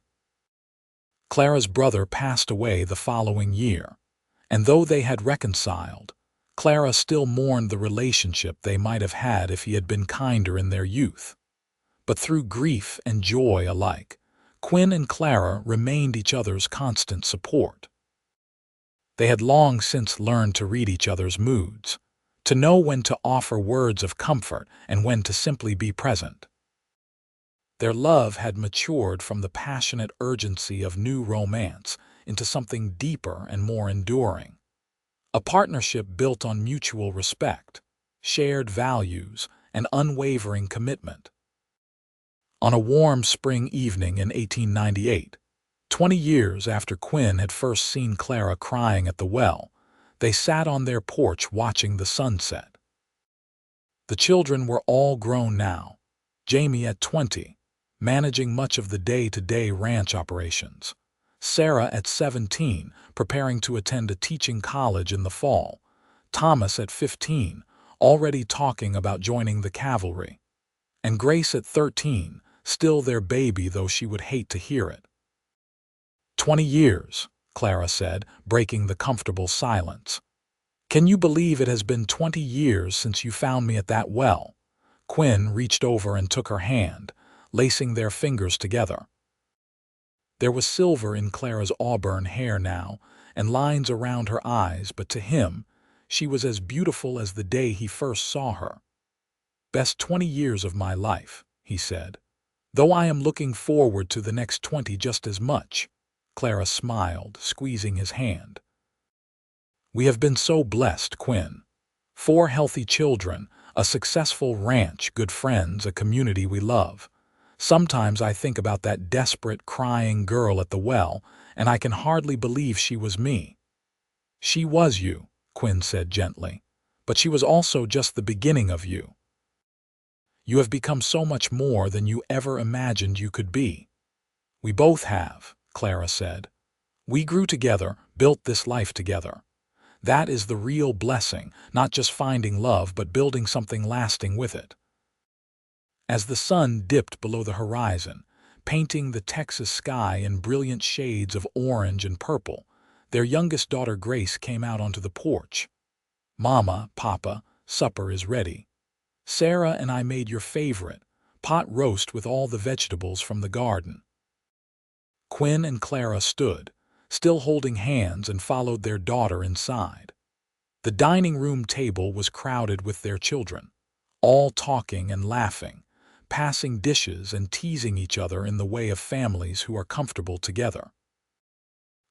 Clara's brother passed away the following year, and though they had reconciled, Clara still mourned the relationship they might have had if he had been kinder in their youth. But through grief and joy alike, Quinn and Clara remained each other's constant support. They had long since learned to read each other's moods, to know when to offer words of comfort and when to simply be present. Their love had matured from the passionate urgency of new romance into something deeper and more enduring. A partnership built on mutual respect, shared values, and unwavering commitment. On a warm spring evening in 1898, 20 years after Quinn had first seen Clara crying at the well, they sat on their porch watching the sunset. The children were all grown now, Jamie at 20, managing much of the day-to-day ranch operations, Sarah at 17, preparing to attend a teaching college in the fall, Thomas at 15, already talking about joining the cavalry, and Grace at 13, still their baby though she would hate to hear it. 20 years, Clara said, breaking the comfortable silence. "Can you believe it has been 20 years since you found me at that well?" Quinn reached over and took her hand, lacing their fingers together. There was silver in Clara's auburn hair now, and lines around her eyes, but to him, she was as beautiful as the day he first saw her. "Best 20 years of my life," he said. Though I am looking forward to the next 20 just as much. Clara smiled, squeezing his hand. We have been so blessed, Quinn. 4 healthy children, a successful ranch, good friends, a community we love. Sometimes I think about that desperate, crying girl at the well, and I can hardly believe she was me. She was you, Quinn said gently, but she was also just the beginning of you. You have become so much more than you ever imagined you could be. We both have, Clara said. We grew together, built this life together. That is the real blessing, not just finding love, but building something lasting with it. As the sun dipped below the horizon, painting the Texas sky in brilliant shades of orange and purple, their youngest daughter Grace came out onto the porch. Mama, Papa, supper is ready. Sarah and I made your favorite, pot roast with all the vegetables from the garden. Quinn and Clara stood, still holding hands, and followed their daughter inside. The dining room table was crowded with their children, all talking and laughing, passing dishes and teasing each other in the way of families who are comfortable together.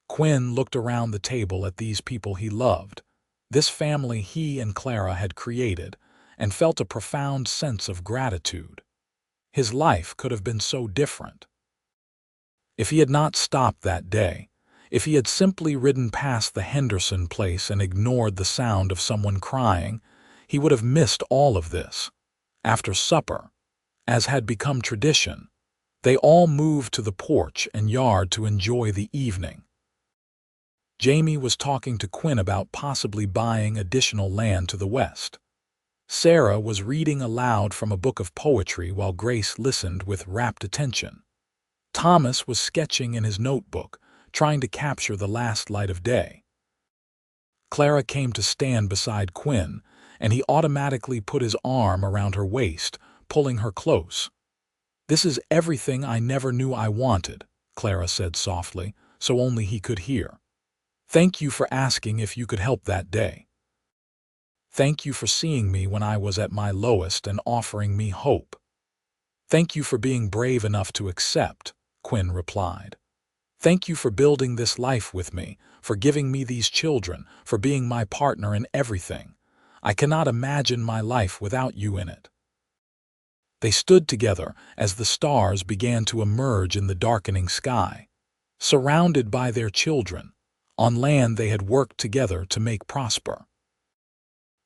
Quinn looked around the table at these people he loved, this family he and Clara had created, and felt a profound sense of gratitude. His life could have been so different. If he had not stopped that day, if he had simply ridden past the Henderson place and ignored the sound of someone crying, he would have missed all of this. After supper, as had become tradition, they all moved to the porch and yard to enjoy the evening. Jamie was talking to Quinn about possibly buying additional land to the west. Sarah was reading aloud from a book of poetry while Grace listened with rapt attention. Thomas was sketching in his notebook, trying to capture the last light of day. Clara came to stand beside Quinn, and he automatically put his arm around her waist, pulling her close. "This is everything I never knew I wanted," Clara said softly, so only he could hear. "Thank you for asking if you could help that day. Thank you for seeing me when I was at my lowest and offering me hope." "Thank you for being brave enough to accept," Quinn replied. "Thank you for building this life with me, for giving me these children, for being my partner in everything. I cannot imagine my life without you in it." They stood together as the stars began to emerge in the darkening sky, surrounded by their children, on land they had worked together to make prosper.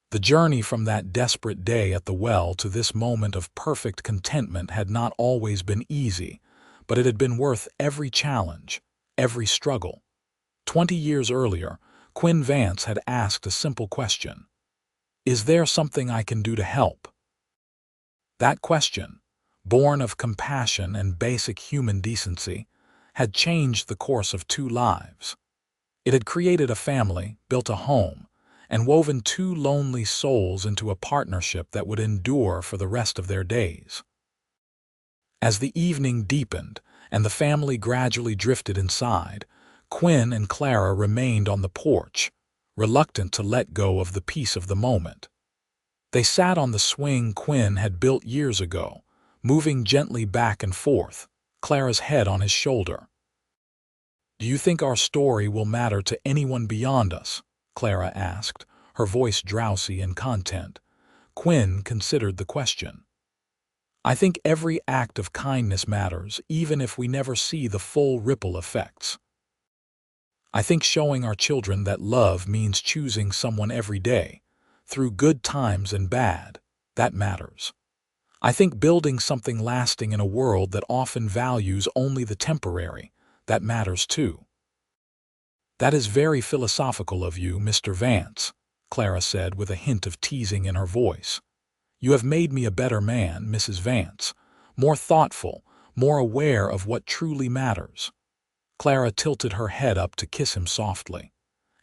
The journey from that desperate day at the well to this moment of perfect contentment had not always been easy, but it had been worth every challenge, every struggle. 20 years earlier, Quinn Vance had asked a simple question: "Is there something I can do to help?" That question, born of compassion and basic human decency, had changed the course of 2 lives. It had created a family, built a home, and woven 2 lonely souls into a partnership that would endure for the rest of their days. As the evening deepened and the family gradually drifted inside, Quinn and Clara remained on the porch, reluctant to let go of the peace of the moment. They sat on the swing Quinn had built years ago, moving gently back and forth, Clara's head on his shoulder. "Do you think our story will matter to anyone beyond us?" Clara asked, her voice drowsy in content. Quinn considered the question. "I think every act of kindness matters, even if we never see the full ripple effects. I think showing our children that love means choosing someone every day, through good times and bad, that matters. I think building something lasting in a world that often values only the temporary, that matters too." "That is very philosophical of you, Mr. Vance," Clara said with a hint of teasing in her voice. "You have made me a better man, Mrs. Vance, more thoughtful, more aware of what truly matters." Clara tilted her head up to kiss him softly.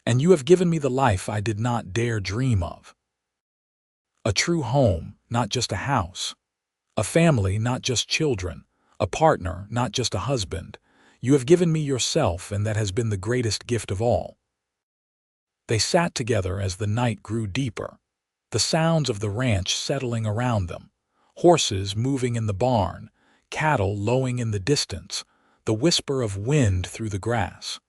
"And you have given me the life I did not dare dream of. A true home, not just a house. A family, not just children. A partner, not just a husband. You have given me yourself, and that has been the greatest gift of all." They sat together as the night grew deeper, the sounds of the ranch settling around them, horses moving in the barn, cattle lowing in the distance, the whisper of wind through the grass.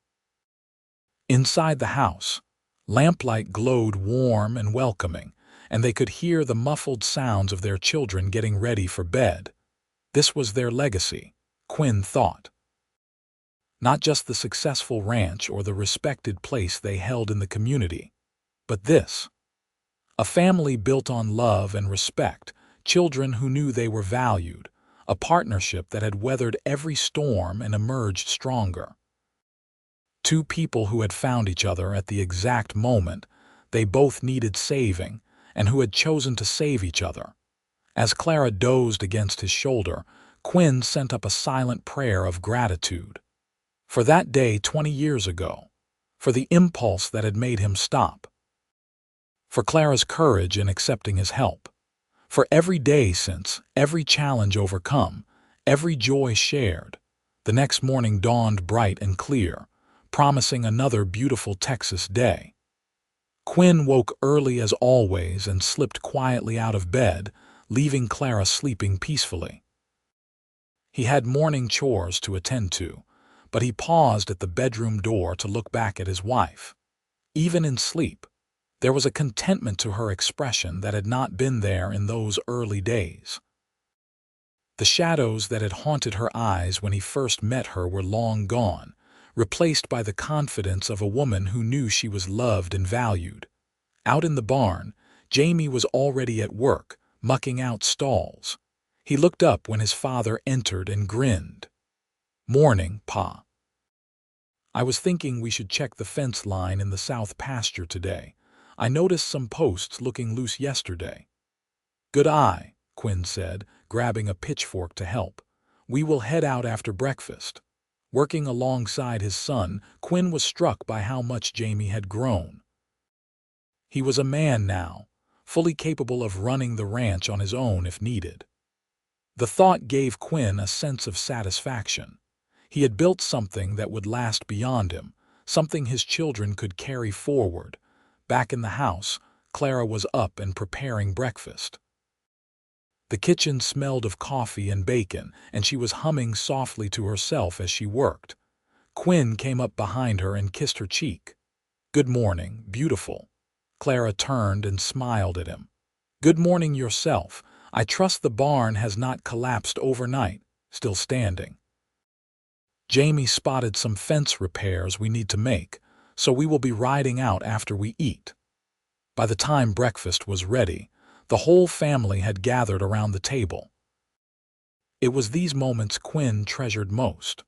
Inside the house, lamplight glowed warm and welcoming, and they could hear the muffled sounds of their children getting ready for bed. This was their legacy, Quinn thought. Not just the successful ranch or the respected place they held in the community, but this. A family built on love and respect, children who knew they were valued, a partnership that had weathered every storm and emerged stronger. Two people who had found each other at the exact moment they both needed saving, and who had chosen to save each other. As Clara dozed against his shoulder, Quinn sent up a silent prayer of gratitude. For that day 20 years ago, for the impulse that had made him stop, for Clara's courage in accepting his help, for every day since, every challenge overcome, every joy shared. The next morning dawned bright and clear, promising another beautiful Texas day. Quinn woke early as always and slipped quietly out of bed, leaving Clara sleeping peacefully. He had morning chores to attend to, but he paused at the bedroom door to look back at his wife. Even in sleep, there was a contentment to her expression that had not been there in those early days. The shadows that had haunted her eyes when he first met her were long gone, replaced by the confidence of a woman who knew she was loved and valued. Out in the barn, Jamie was already at work, mucking out stalls. He looked up when his father entered and grinned. "Morning, Pa. I was thinking we should check the fence line in the south pasture today. I noticed some posts looking loose yesterday." "Good eye," Quinn said, grabbing a pitchfork to help. "We will head out after breakfast." Working alongside his son, Quinn was struck by how much Jamie had grown. He was a man now, fully capable of running the ranch on his own if needed. The thought gave Quinn a sense of satisfaction. He had built something that would last beyond him, something his children could carry forward. Back in the house, Clara was up and preparing breakfast. The kitchen smelled of coffee and bacon, and she was humming softly to herself as she worked. Quinn came up behind her and kissed her cheek. "Good morning, beautiful." Clara turned and smiled at him. "Good morning yourself. I trust the barn has not collapsed overnight, still standing." "Jamie spotted some fence repairs we need to make, so we will be riding out after we eat." By the time breakfast was ready, the whole family had gathered around the table. It was these moments Quinn treasured most.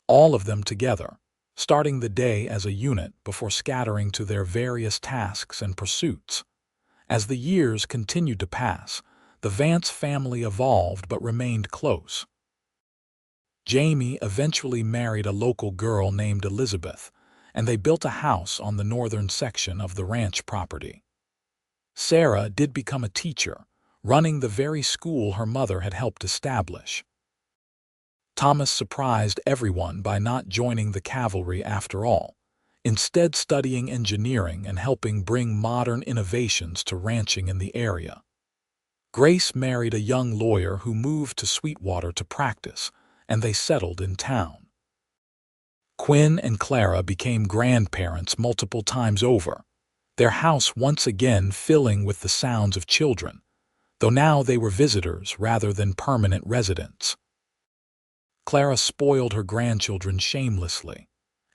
All of them together, starting the day as a unit before scattering to their various tasks and pursuits. As the years continued to pass, the Vance family evolved but remained close. Jamie eventually married a local girl named Elizabeth, and they built a house on the northern section of the ranch property. Sarah did become a teacher, running the very school her mother had helped establish. Thomas surprised everyone by not joining the cavalry after all, instead studying engineering and helping bring modern innovations to ranching in the area. Grace married a young lawyer who moved to Sweetwater to practice, and they settled in town. Quinn and Clara became grandparents multiple times over, their house once again filling with the sounds of children, though now they were visitors rather than permanent residents. Clara spoiled her grandchildren shamelessly,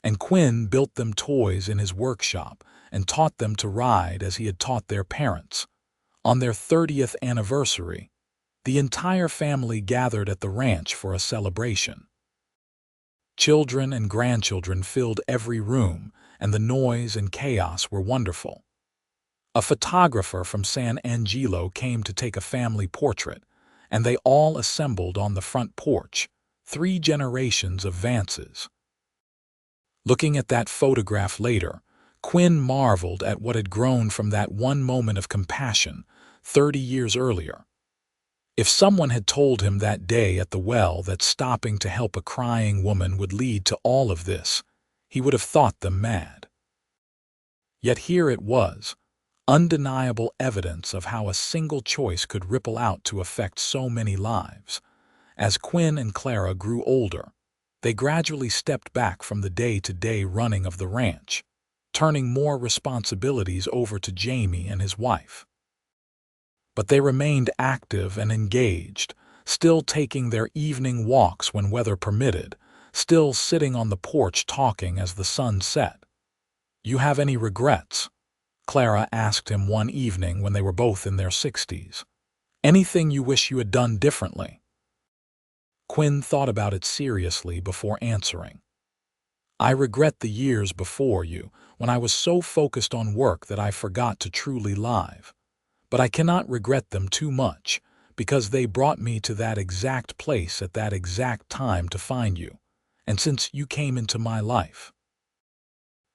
and Quinn built them toys in his workshop and taught them to ride as he had taught their parents. On their 30th anniversary, the entire family gathered at the ranch for a celebration. Children and grandchildren filled every room, and the noise and chaos were wonderful. A photographer from San Angelo came to take a family portrait, and they all assembled on the front porch, 3 generations of Vances. Looking at that photograph later, Quinn marveled at what had grown from that one moment of compassion 30 years earlier. If someone had told him that day at the well that stopping to help a crying woman would lead to all of this, he would have thought them mad. Yet here it was, undeniable evidence of how a single choice could ripple out to affect so many lives. As Quinn and Clara grew older, they gradually stepped back from the day-to-day running of the ranch, turning more responsibilities over to Jamie and his wife. But they remained active and engaged, still taking their evening walks when weather permitted, still sitting on the porch talking as the sun set. "You have any regrets?" Clara asked him one evening when they were both in their 60s. "Anything you wish you had done differently?" Quinn thought about it seriously before answering. "I regret the years before you, when I was so focused on work that I forgot to truly live. But I cannot regret them too much, because they brought me to that exact place at that exact time to find you, and since you came into my life.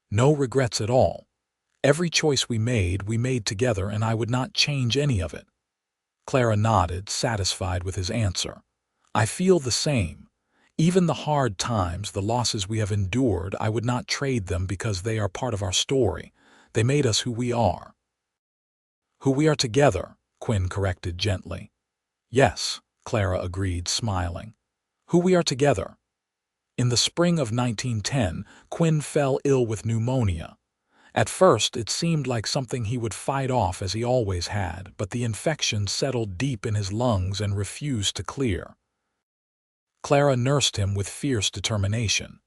No regrets at all. Every choice we made together, and I would not change any of it." Clara nodded, satisfied with his answer. "I feel the same. Even the hard times, the losses we have endured, I would not trade them because they are part of our story. They made us who we are." "Who we are together," Quinn corrected gently. "Yes," Clara agreed, smiling. "Who we are together." In the spring of 1910, Quinn fell ill with pneumonia. At first, it seemed like something he would fight off as he always had, but the infection settled deep in his lungs and refused to clear. Clara nursed him with fierce determination.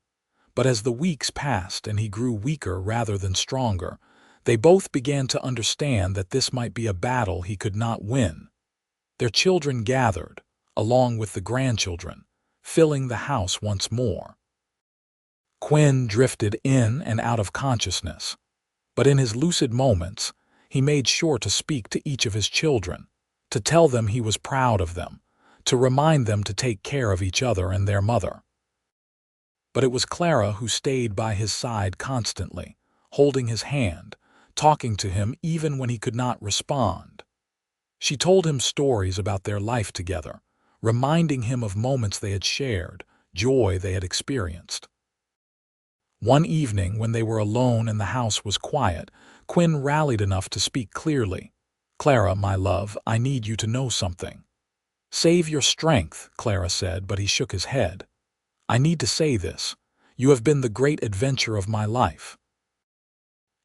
But as the weeks passed and he grew weaker rather than stronger, they both began to understand that this might be a battle he could not win. Their children gathered, along with the grandchildren, filling the house once more. Quinn drifted in and out of consciousness, but in his lucid moments, he made sure to speak to each of his children, to tell them he was proud of them, to remind them to take care of each other and their mother. But it was Clara who stayed by his side constantly, holding his hand, talking to him even when he could not respond. She told him stories about their life together, reminding him of moments they had shared, joy they had experienced. One evening, when they were alone and the house was quiet, Quinn rallied enough to speak clearly. "Clara, my love, I need you to know something." "Save your strength," Clara said, but he shook his head. "I need to say this. You have been the great adventure of my life.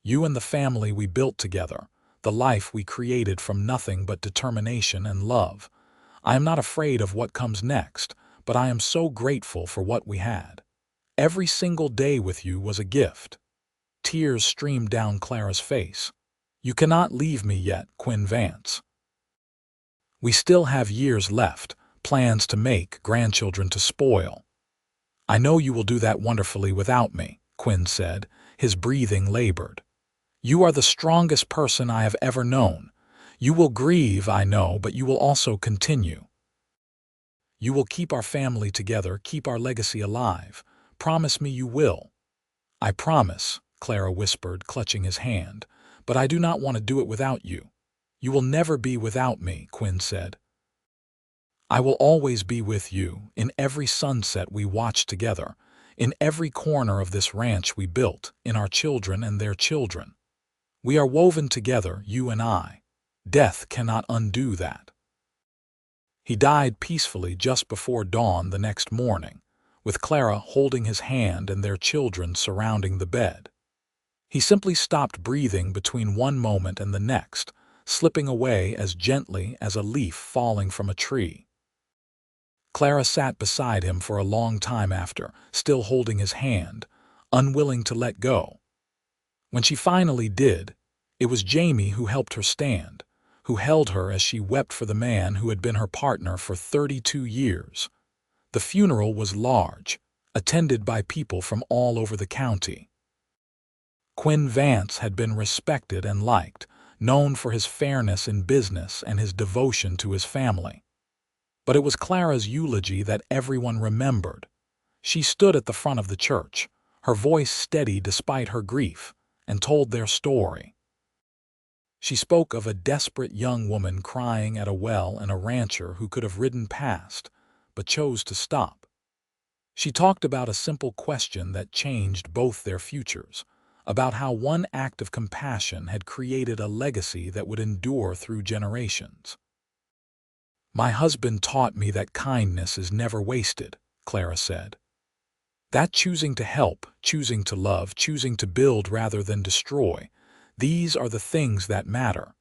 You and the family we built together, the life we created from nothing but determination and love. I am not afraid of what comes next, but I am so grateful for what we had. Every single day with you was a gift." Tears streamed down Clara's face. "You cannot leave me yet, Quinn Vance. We still have years left, plans to make, grandchildren to spoil." "I know you will do that wonderfully without me," Quinn said, his breathing labored. "You are the strongest person I have ever known. You will grieve, I know, but you will also continue. You will keep our family together, keep our legacy alive. Promise me you will." "I promise," Clara whispered, clutching his hand, "but I do not want to do it without you." "You will never be without me," Quinn said. "I will always be with you, in every sunset we watched together, in every corner of this ranch we built, in our children and their children. We are woven together, you and I. Death cannot undo that." He died peacefully just before dawn the next morning, with Clara holding his hand and their children surrounding the bed. He simply stopped breathing between one moment and the next, slipping away as gently as a leaf falling from a tree. Clara sat beside him for a long time after, still holding his hand, unwilling to let go. When she finally did, it was Jamie who helped her stand, who held her as she wept for the man who had been her partner for 32 years. The funeral was large, attended by people from all over the county. Quinn Vance had been respected and liked, known for his fairness in business and his devotion to his family. But it was Clara's eulogy that everyone remembered. She stood at the front of the church, her voice steady despite her grief, and told their story. She spoke of a desperate young woman crying at a well and a rancher who could have ridden past, but chose to stop. She talked about a simple question that changed both their futures, about how one act of compassion had created a legacy that would endure through generations. "My husband taught me that kindness is never wasted," Clara said. "That choosing to help, choosing to love, choosing to build rather than destroy, these are the things that matter.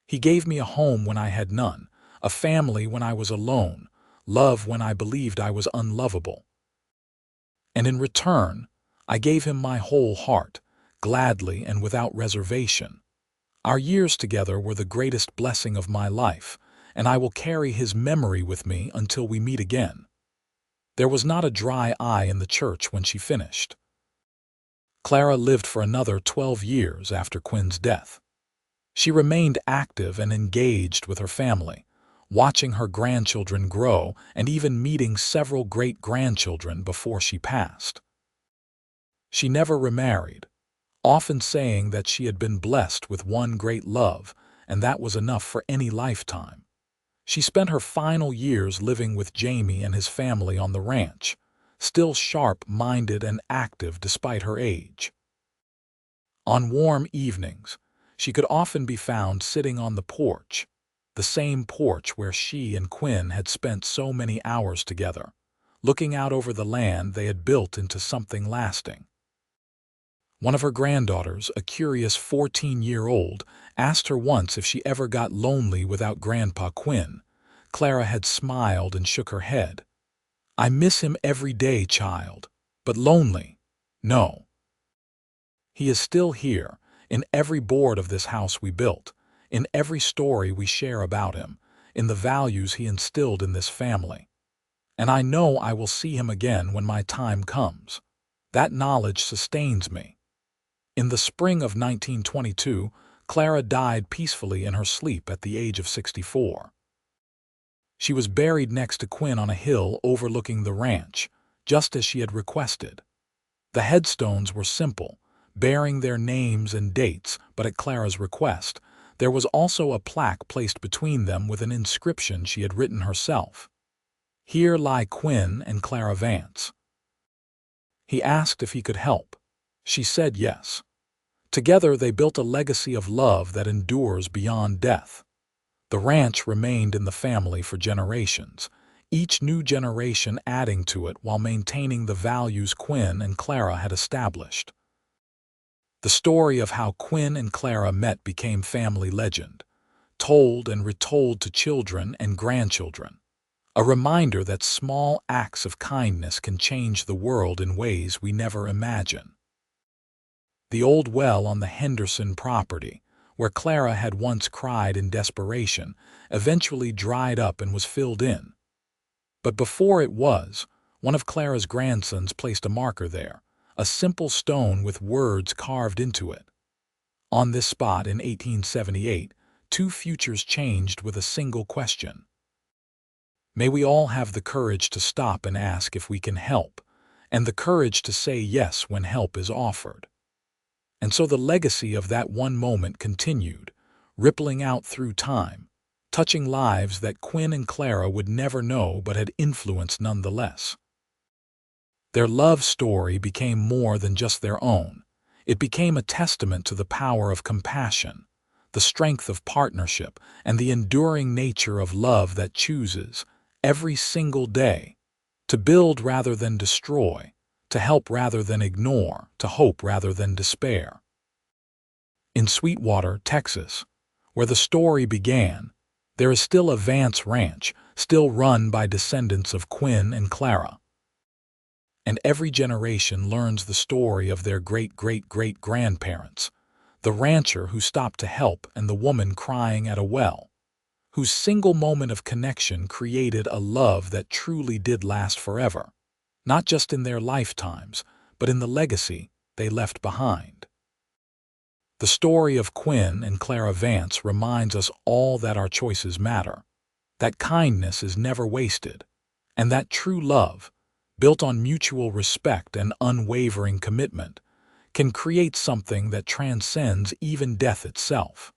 He gave me a home when I had none, a family when I was alone, love when I believed I was unlovable. And in return, I gave him my whole heart, gladly and without reservation. Our years together were the greatest blessing of my life, and I will carry his memory with me until we meet again." There was not a dry eye in the church when she finished. Clara lived for another 12 years after Quinn's death. She remained active and engaged with her family, watching her grandchildren grow and even meeting several great-grandchildren before she passed. She never remarried, often saying that she had been blessed with one great love, and that was enough for any lifetime. She spent her final years living with Jamie and his family on the ranch, still sharp-minded and active despite her age. On warm evenings, she could often be found sitting on the porch, the same porch where she and Quinn had spent so many hours together, looking out over the land they had built into something lasting. One of her granddaughters, a curious 14-year-old, asked her once if she ever got lonely without Grandpa Quinn. Clara had smiled and shook her head. "I miss him every day, child, but lonely? No. He is still here, in every board of this house we built, in every story we share about him, in the values he instilled in this family. And I know I will see him again when my time comes. That knowledge sustains me." In the spring of 1922, Clara died peacefully in her sleep at the age of 64. She was buried next to Quinn on a hill overlooking the ranch, just as she had requested. The headstones were simple, bearing their names and dates, but at Clara's request, there was also a plaque placed between them with an inscription she had written herself. "Here lie Quinn and Clara Vance." He asked if he could help. She said yes. Together they built a legacy of love that endures beyond death. The ranch remained in the family for generations, each new generation adding to it while maintaining the values Quinn and Clara had established. The story of how Quinn and Clara met became family legend, told and retold to children and grandchildren, a reminder that small acts of kindness can change the world in ways we never imagine. The old well on the Henderson property, where Clara had once cried in desperation, eventually dried up and was filled in. But before it was, one of Clara's grandsons placed a marker there, a simple stone with words carved into it. On this spot in 1878, two futures changed with a single question. May we all have the courage to stop and ask if we can help, and the courage to say yes when help is offered. And so the legacy of that one moment continued, rippling out through time, touching lives that Quinn and Clara would never know but had influenced nonetheless. Their love story became more than just their own. It became a testament to the power of compassion, the strength of partnership, and the enduring nature of love that chooses, every single day, to build rather than destroy, to help rather than ignore, to hope rather than despair. In Sweetwater, Texas, where the story began, there is still a Vance Ranch, still run by descendants of Quinn and Clara. And every generation learns the story of their great-great-great-grandparents, the rancher who stopped to help and the woman crying at a well, whose single moment of connection created a love that truly did last forever, not just in their lifetimes, but in the legacy they left behind. The story of Quinn and Clara Vance reminds us all that our choices matter, that kindness is never wasted, and that true love, built on mutual respect and unwavering commitment, can create something that transcends even death itself.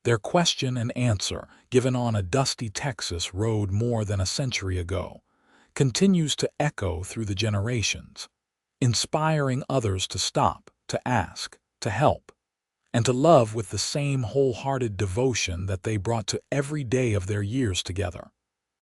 Their question and answer, given on a dusty Texas road more than a century ago, continues to echo through the generations, inspiring others to stop, to ask, to help, and to love with the same wholehearted devotion that they brought to every day of their years together.